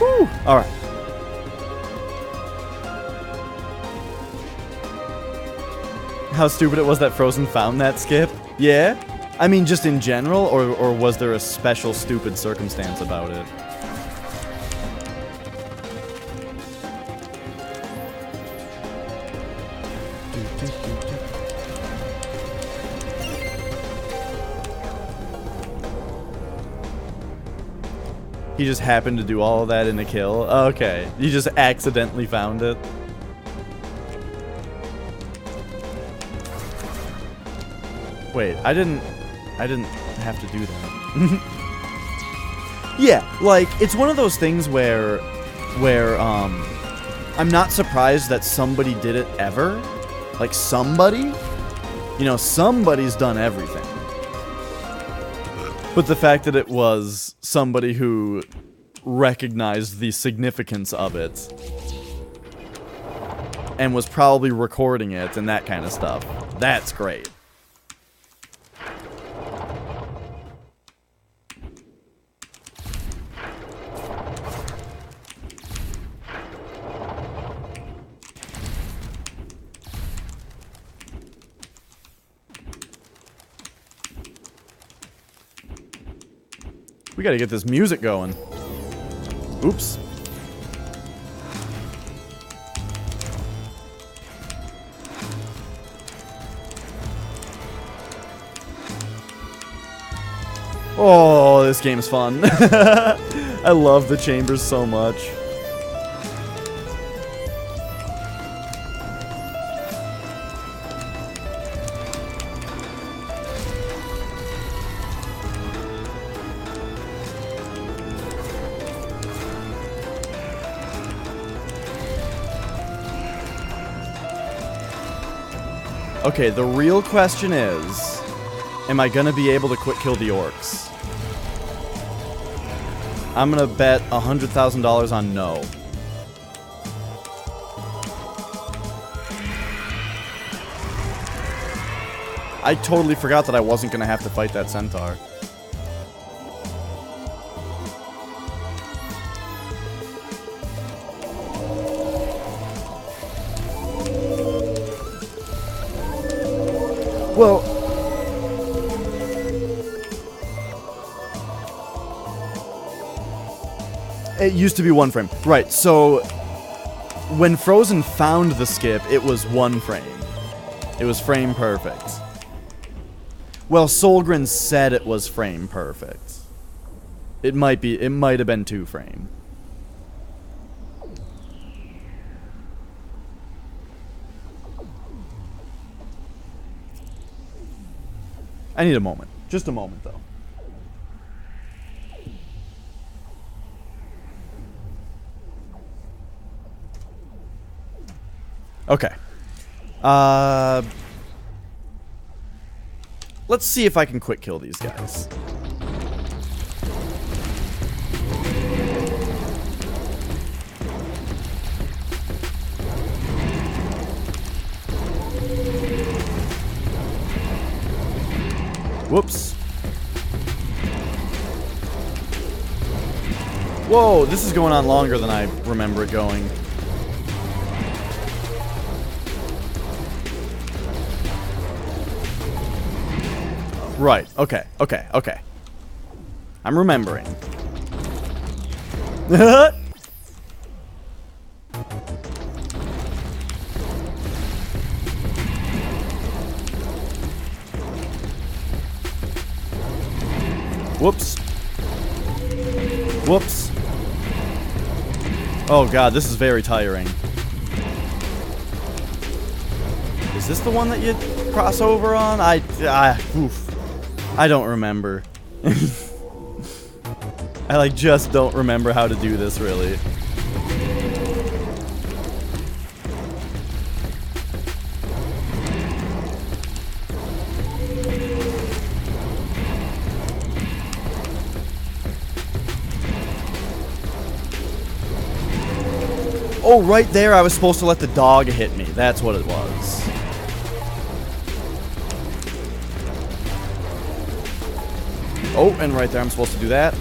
Woo! Alright. How stupid it was that Frozen found that skip. Yeah? I mean, just in general, or was there a special stupid circumstance about it? He just happened to do all of that in a kill? Okay. You just accidentally found it? Wait, I didn't have to do that. Yeah, like, it's one of those things where, I'm not surprised that somebody did it ever. Like, somebody? You know, somebody's done everything. But the fact that it was somebody who recognized the significance of it and was probably recording it and that kind of stuff, that's great. We gotta get this music going. Oops. Oh, this game's fun. I love the chambers so much. Okay, the real question is, am I gonna be able to quick kill the orcs? I'm gonna bet $100,000 on no. I totally forgot that I wasn't gonna have to fight that centaur. Well, it used to be 1 frame. Right, so when Frozen found the skip, it was 1 frame. It was frame perfect. Well, Solgren said it was frame perfect. It might have been 2 frame. I need a moment. Just a moment, though. Okay. Let's see if I can quick kill these guys. Whoops. Whoa, this is going on longer than I remember it going. Right, okay. I'm remembering. Whoops. Whoops. Oh god, this is very tiring. Is this the one that you cross over on? Oof. I don't remember. I like just don't remember how to do this really. Oh, right there I was supposed to let the dog hit me. That's what it was. Oh, and right there I'm supposed to do that.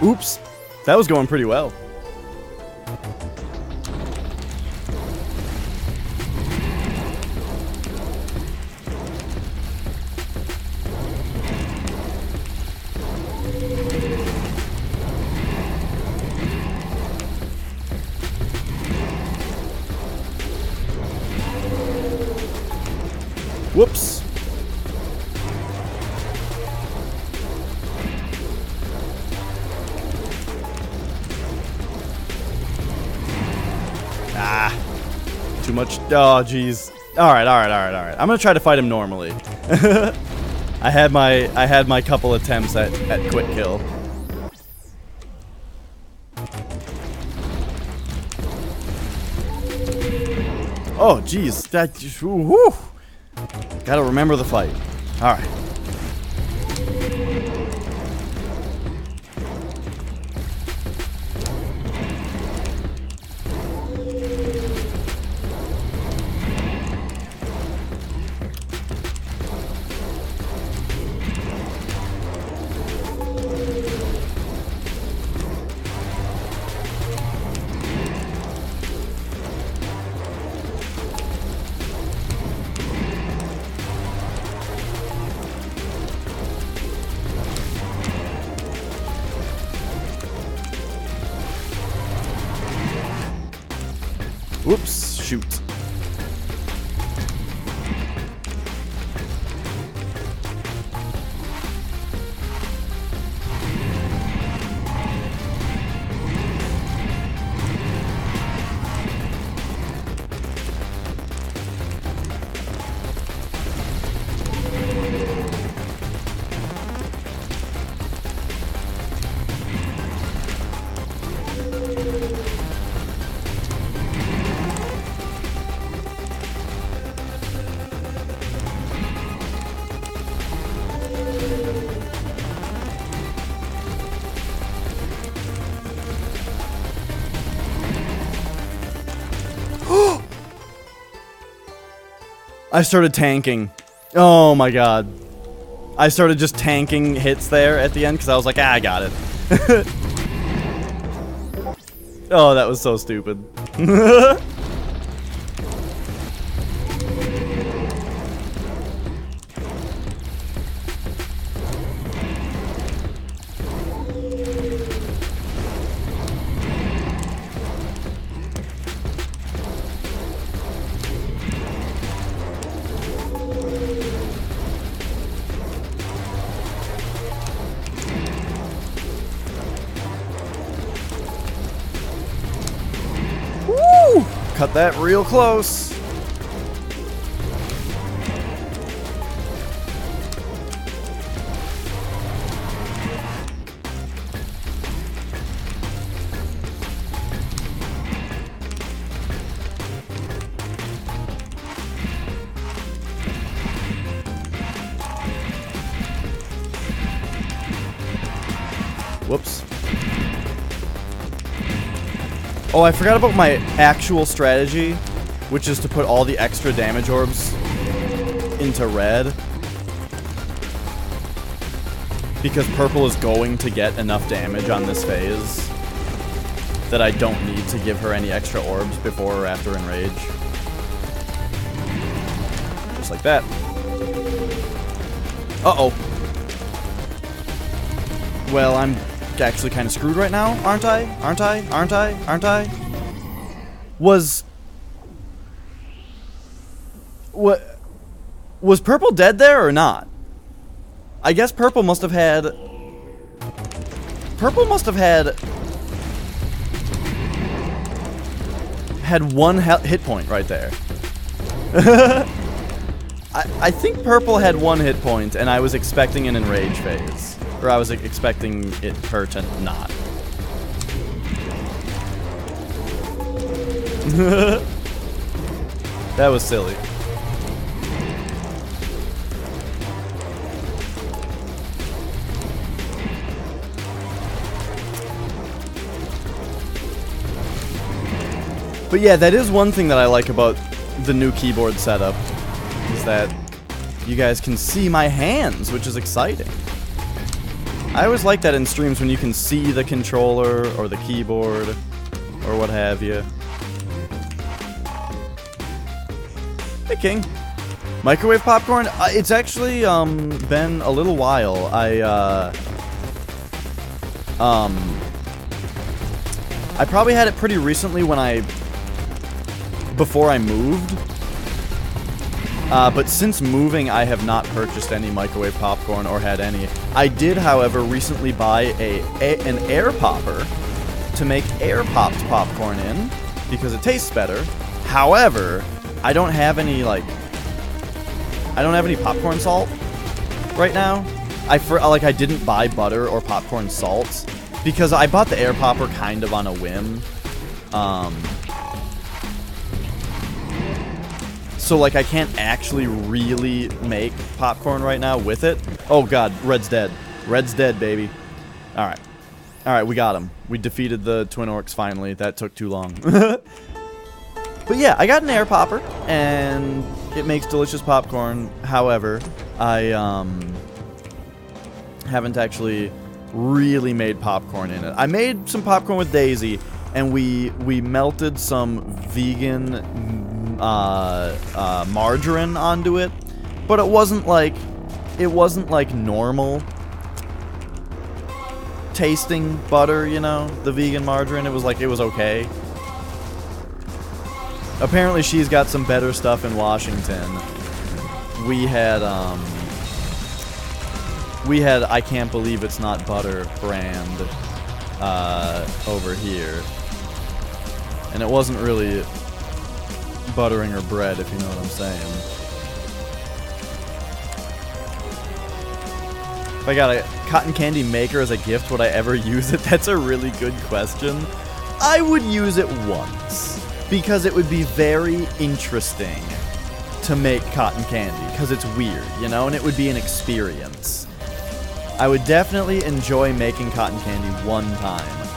Oops. That was going pretty well. Whoops. Ah. Too much. Oh, jeez. Alright. I'm gonna try to fight him normally. I had my couple attempts at quick kill. Oh, jeez. That. Whew. Gotta remember the fight. Alright. Whoops, shoot. I started tanking. Oh my god. I started just tanking hits there at the end because I was like, ah, I got it. Oh, that was so stupid. Cut that real close. Whoops. Oh, I forgot about my actual strategy, which is to put all the extra damage orbs into red. Because purple is going to get enough damage on this phase that I don't need to give her any extra orbs before or after Enrage. Just like that. Uh-oh. Well, I'm actually kind of screwed right now, aren't I? Aren't I? Was purple dead there or not? I guess purple must have had one hit point right there. I think purple had one hit point and I was expecting an Enrage phase. Or I was expecting her to not. That was silly. But yeah, that is one thing that I like about the new keyboard setup, is that you guys can see my hands, which is exciting. I always like that in streams when you can see the controller or the keyboard or what have you. Hey, King. Microwave popcorn? It's actually been a little while. I probably had it pretty recently when before I moved. But since moving, I have not purchased any microwave popcorn or had any. I did, however, recently buy an air popper to make air popped popcorn in because it tastes better. However, I don't have any popcorn salt right now. I didn't buy butter or popcorn salt because I bought the air popper kind of on a whim. So, like, I can't actually really make popcorn right now with it. Oh, God. Red's dead. Red's dead, baby. Alright. Alright, we got him. We defeated the twin orcs finally. That took too long. But, yeah, I got an air popper, and it makes delicious popcorn. However, I, haven't actually really made popcorn in it. I made some popcorn with Daisy, and we melted some vegan margarine onto it, but it wasn't like normal tasting butter, you know, the vegan margarine. It was okay. Apparently she's got some better stuff in Washington. We had I Can't Believe It's Not Butter brand over here, and it wasn't really buttering her bread, if you know what I'm saying. If I got a cotton candy maker as a gift, would I ever use it? That's a really good question. I would use it once, because it would be very interesting to make cotton candy, because it's weird, you know, and it would be an experience. I would definitely enjoy making cotton candy one time,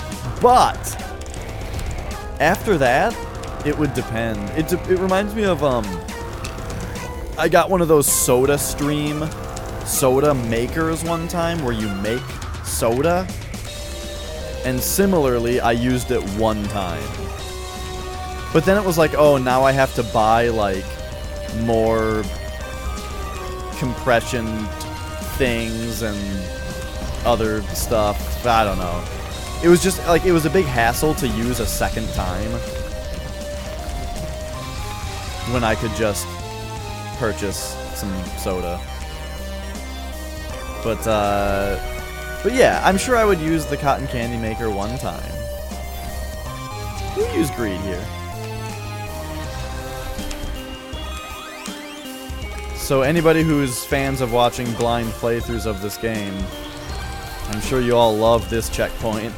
but after that, it would depend. It reminds me of, I got one of those soda makers one time where you make soda. And similarly, I used it one time. But then it was like, oh, now I have to buy, like, more compression things and other stuff. I don't know. It was just, like, it was a big hassle to use a second time when I could just purchase some soda. But yeah, I'm sure I would use the cotton candy maker one time. We'll use greed here. So anybody who's fans of watching blind playthroughs of this game, I'm sure you all love this checkpoint.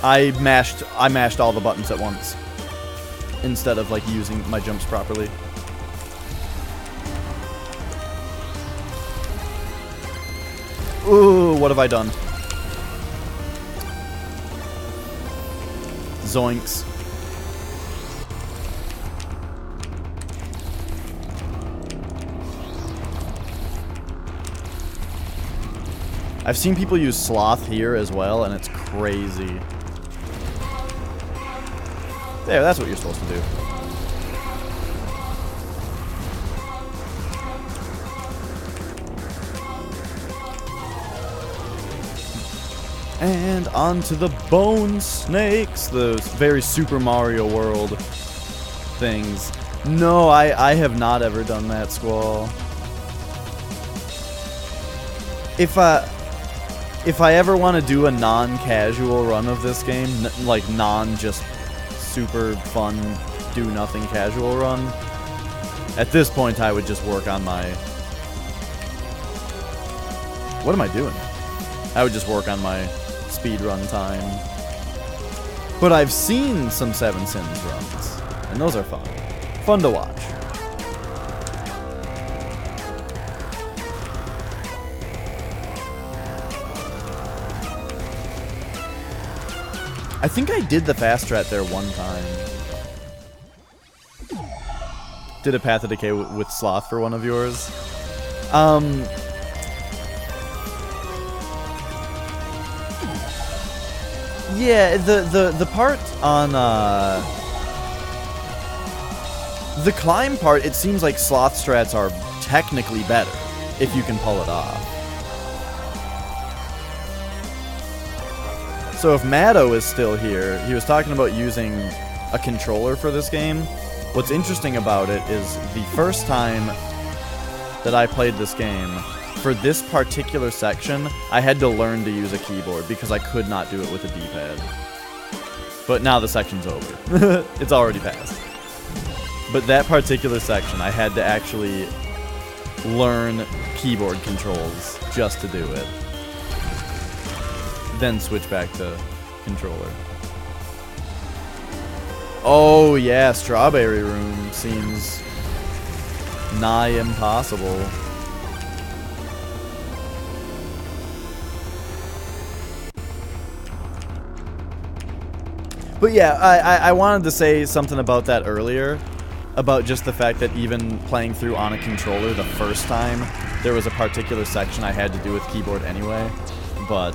I mashed all the buttons at once instead of, like, using my jumps properly. Ooh, what have I done? Zoinks. I've seen people use sloth here as well, and it's crazy. There, that's what you're supposed to do. And onto the bone snakes, those very Super Mario World things. No, I have not ever done that, Squall. If I ever want to do a non-casual run of this game, like just super fun, do-nothing casual run, at this point I would just work on my... What am I doing? I would just work on my speedrun time. But I've seen some Seven Sins runs, and those are fun. Fun to watch. I think I did the fast strat there one time. Did a Path of Decay with Sloth for one of yours. Yeah, the part on the climb part, it seems like Sloth strats are technically better if you can pull it off. So if Matto is still here, he was talking about using a controller for this game. What's interesting about it is the first time that I played this game, for this particular section, I had to learn to use a keyboard because I could not do it with a D-pad. But now the section's over. It's already passed. But that particular section, I had to actually learn keyboard controls just to do it. Then switch back to controller. Oh yeah, Strawberry Room seems nigh impossible. But yeah, I wanted to say something about that earlier, about just the fact that even playing through on a controller the first time, there was a particular section I had to do with keyboard anyway, but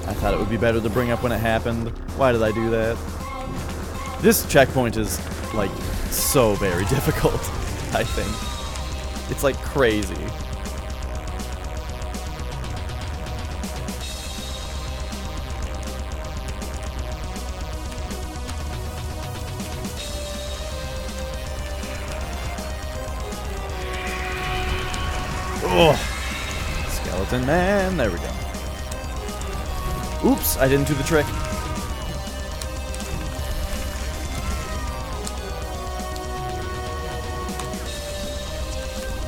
I thought it would be better to bring up when it happened. Why did I do that? This checkpoint is, like, so very difficult, I think. It's, like, crazy. Ugh. Skeleton Man, there we go. Oops, I didn't do the trick.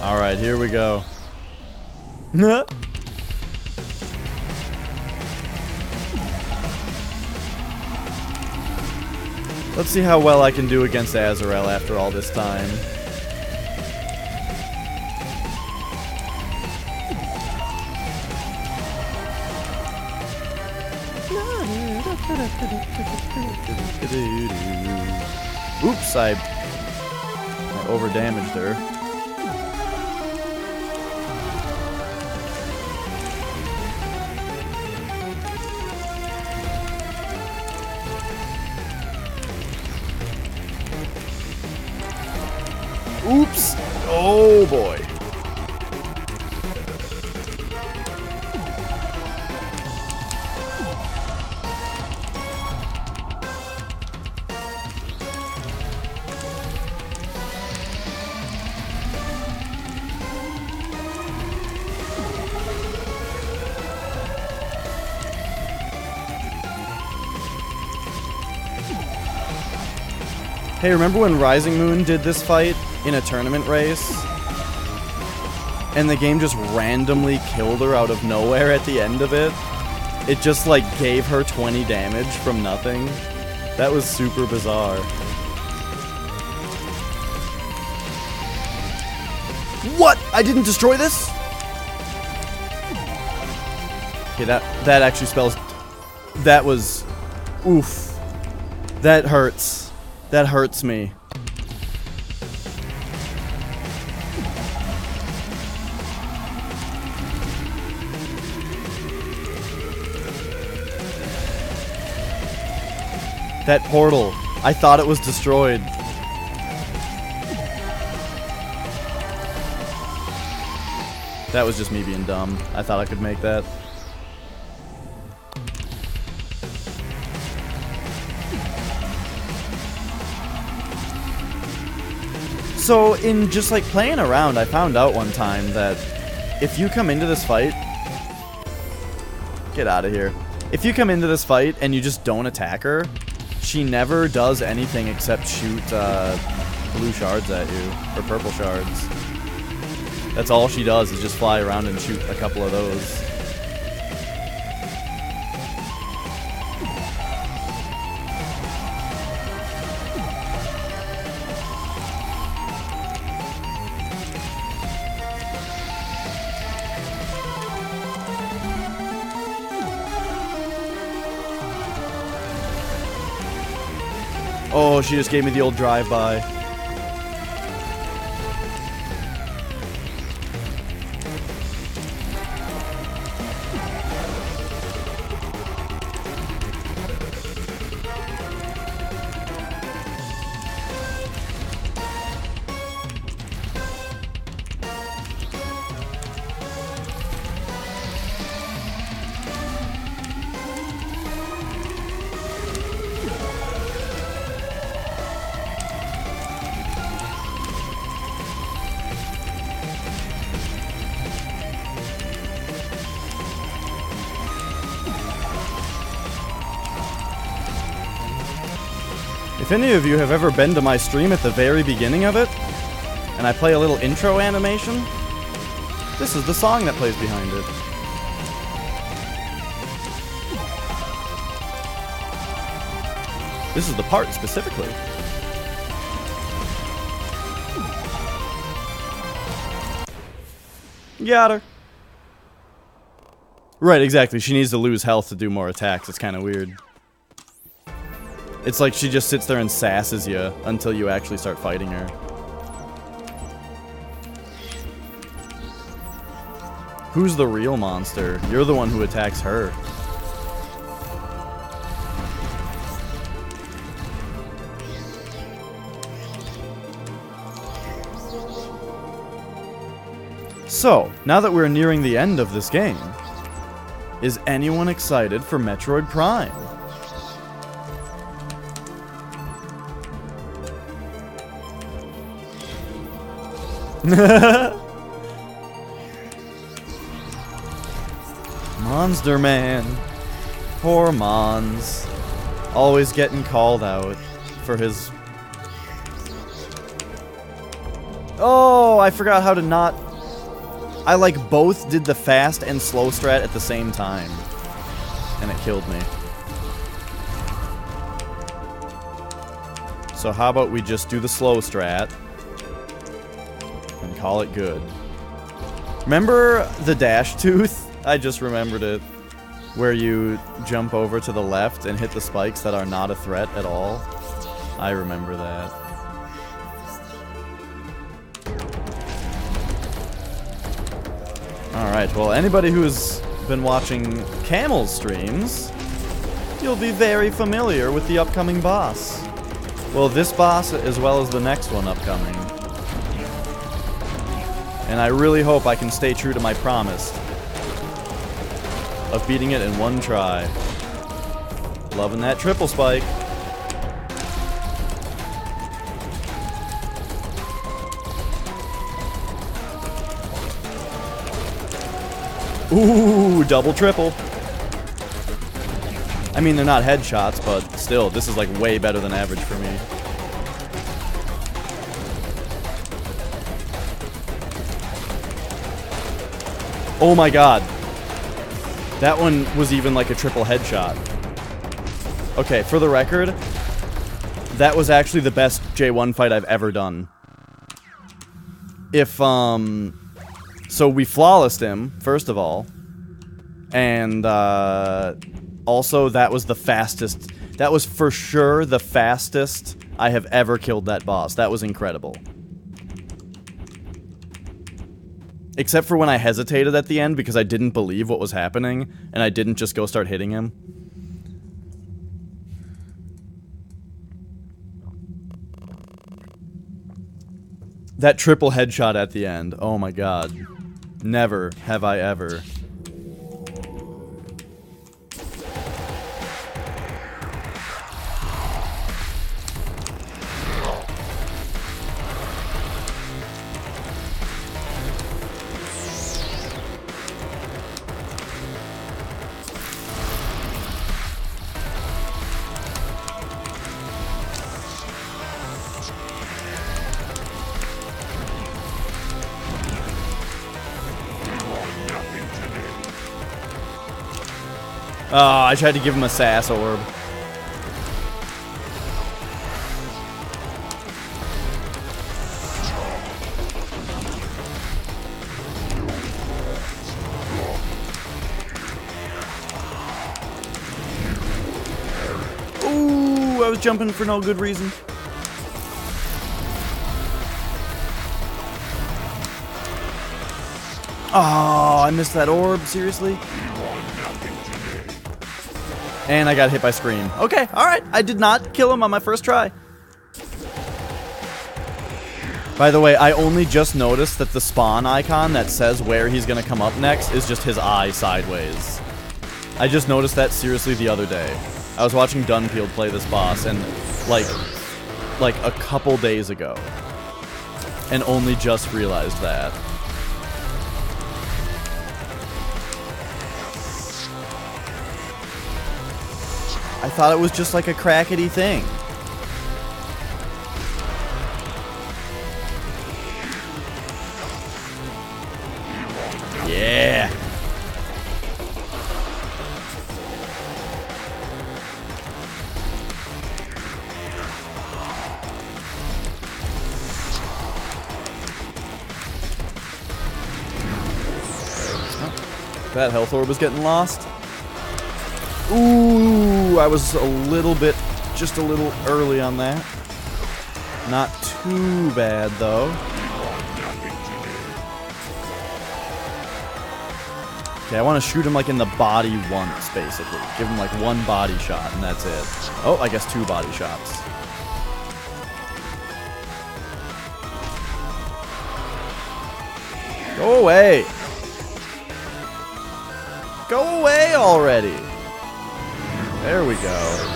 Alright, here we go. Let's see how well I can do against Azrael after all this time. Oops, I overdamaged her. Oops! Oh boy. Hey, remember when Rising Moon did this fight in a tournament race? And the game just randomly killed her out of nowhere at the end of it? It just, like, gave her 20 damage from nothing? That was super bizarre. What? I didn't destroy this? Okay, that actually spells... That was... Oof. That hurts. That hurts me. That portal. I thought it was destroyed. That was just me being dumb. I thought I could make that. So, in just, like, playing around, I found out one time that if you come into this fight... Get out of here. If you come into this fight and you just don't attack her, she never does anything except shoot blue shards at you, or purple shards. That's all she does, is just fly around and shoot a couple of those. Oh, she just gave me the old drive-by. If any of you have ever been to my stream at the very beginning of it, and I play a little intro animation, this is the song that plays behind it. This is the part specifically. Got her. Right, exactly. She needs to lose health to do more attacks. It's kind of weird. It's like she just sits there and sasses you until you actually start fighting her. Who's the real monster? You're the one who attacks her. So, now that we're nearing the end of this game, is anyone excited for Metroid Prime? Monster Man. Poor Mons. Always getting called out for his... Oh, I forgot how to not... I like both did the fast and slow strat at the same time. And it killed me. So how about we just do the slow strat and call it good. Remember the dash tooth? I just remembered it. Where you jump over to the left and hit the spikes that are not a threat at all. I remember that. Alright, well, anybody who's been watching Camel's streams, you'll be very familiar with the upcoming boss. Well, this boss as well as the next one upcoming. And I really hope I can stay true to my promise of beating it in one try. Loving that triple spike. Ooh, double triple. I mean, they're not headshots, but still, this is like way better than average for me. Oh my god. That one was even like a triple headshot. Okay, for the record, that was actually the best J1 fight I've ever done. If, so we flawlessed him, first of all. And, also, that was the fastest. That was for sure the fastest I have ever killed that boss. That was incredible. Except for when I hesitated at the end because I didn't believe what was happening, and I didn't just go start hitting him. That triple headshot at the end. Oh my god. Never have I ever. Oh, I tried to give him a sass orb. Ooh, I was jumping for no good reason. Oh, I missed that orb, seriously? And I got hit by Scream. Okay, alright. I did not kill him on my first try. By the way, I only just noticed that the spawn icon that says where he's gonna come up next is just his eye sideways. I just noticed that seriously the other day. I was watching Dunfield play this boss, and like a couple days ago. And only just realized that. I thought it was just like a crackety thing. Yeah. That health orb was getting lost. Ooh, I was a little bit, just a little early on that. Not too bad, though. Okay, I want to shoot him, like, in the body once, basically. Give him, like, one body shot, and that's it. Oh, I guess 2 body shots. Go away! Go away already! There we go.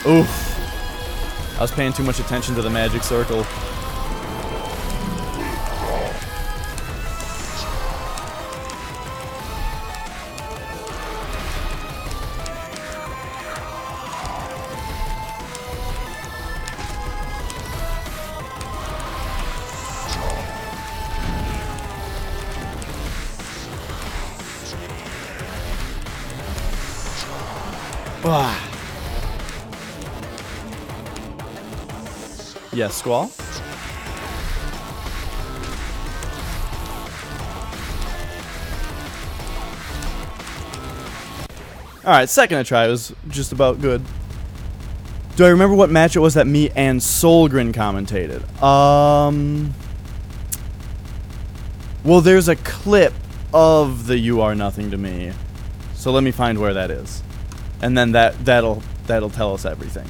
Oof. I was paying too much attention to the magic circle. Yes, Squall? Alright, second try was just about good. Do I remember what match it was that me and Solgren commentated? Well, there's a clip of the You Are Nothing to Me. So let me find where that is. And then that'll tell us everything.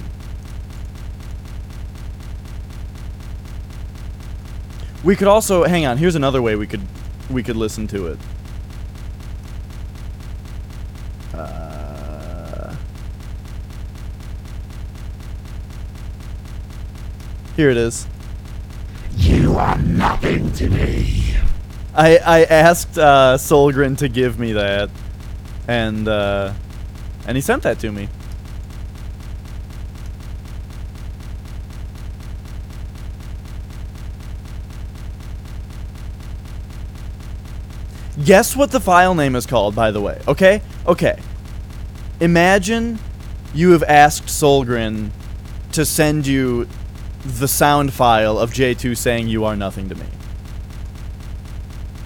We could also hang on. Here's another way we could listen to it. Here it is. You are nothing to me. I asked Solgren to give me that, and he sent that to me. Guess what the file name is called, by the way. Okay? Okay. Imagine you have asked Solgren to send you the sound file of J2 saying you are nothing to me.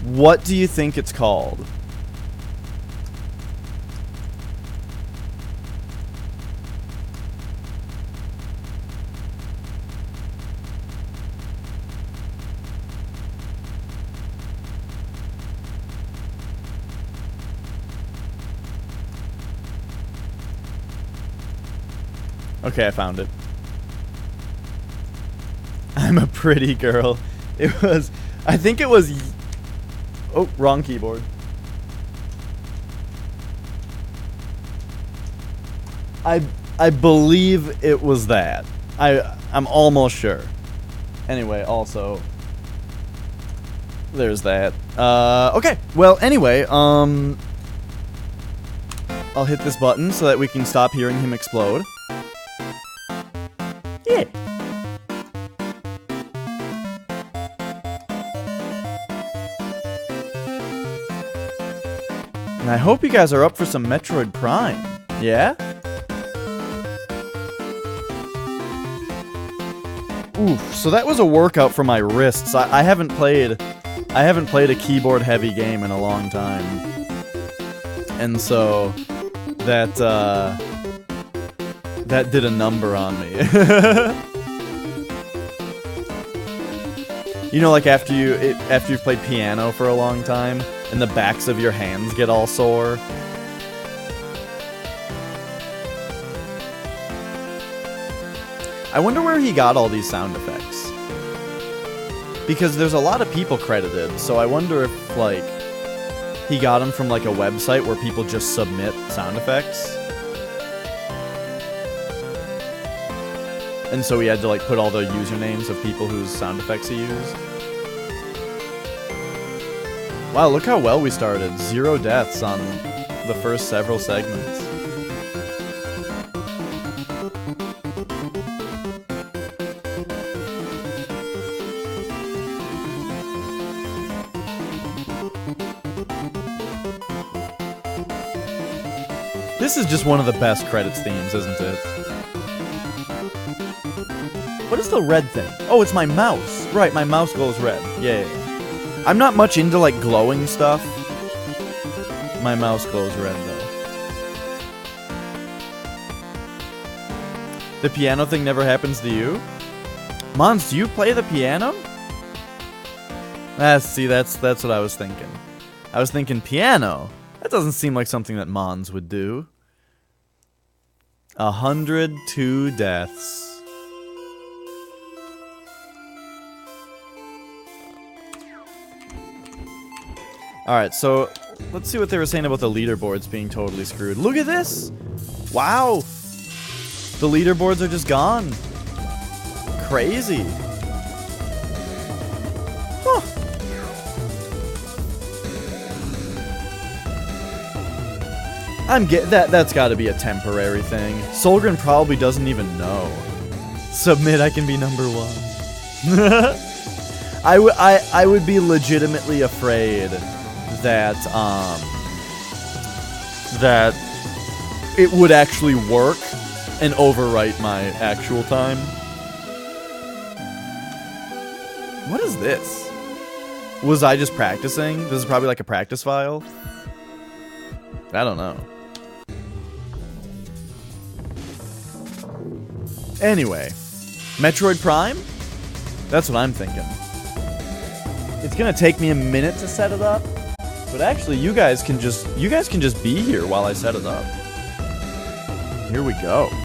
What do you think it's called? Okay, I found it. I'm a pretty girl. It was... I think it was... Oh, wrong keyboard. I believe it was that. I'm almost sure. Anyway, also... There's that. Okay. Well, anyway, I'll hit this button so that we can stop hearing him explode. Yeah. And I hope you guys are up for some Metroid Prime. Yeah? Oof, so that was a workout for my wrists. I haven't played a keyboard heavy game in a long time. And so that did a number on me. You know, like after you've played piano for a long time and the backs of your hands get all sore. I wonder where he got all these sound effects. Because there's a lot of people credited, so I wonder if, like, he got them from, like, a website where people just submit sound effects. And so he had to, like, put all the usernames of people whose sound effects he used. Wow, look how well we started. 0 deaths on the first several segments. This is just one of the best credits themes, isn't it? What is the red thing? Oh, it's my mouse. Right, my mouse glows red. Yeah. I'm not much into, like, glowing stuff. My mouse glows red, though. The piano thing never happens to you? Mons, do you play the piano? See, that's what I was thinking. I was thinking piano. That doesn't seem like something that Mons would do. 102 deaths. Alright, so let's see what they were saying about the leaderboards being totally screwed. Look at this! Wow! The leaderboards are just gone. Crazy. Huh. That's gotta be a temporary thing. Solgren probably doesn't even know. Submit, I can be number 1. I would be legitimately afraid that that it would actually work and overwrite my actual time. What is this? Was I just practicing? This is probably like a practice file. I don't know. Anyway, Metroid Prime? That's what I'm thinking. It's gonna take me a minute to set it up, but actually you guys can just be here while I set it up. Here we go.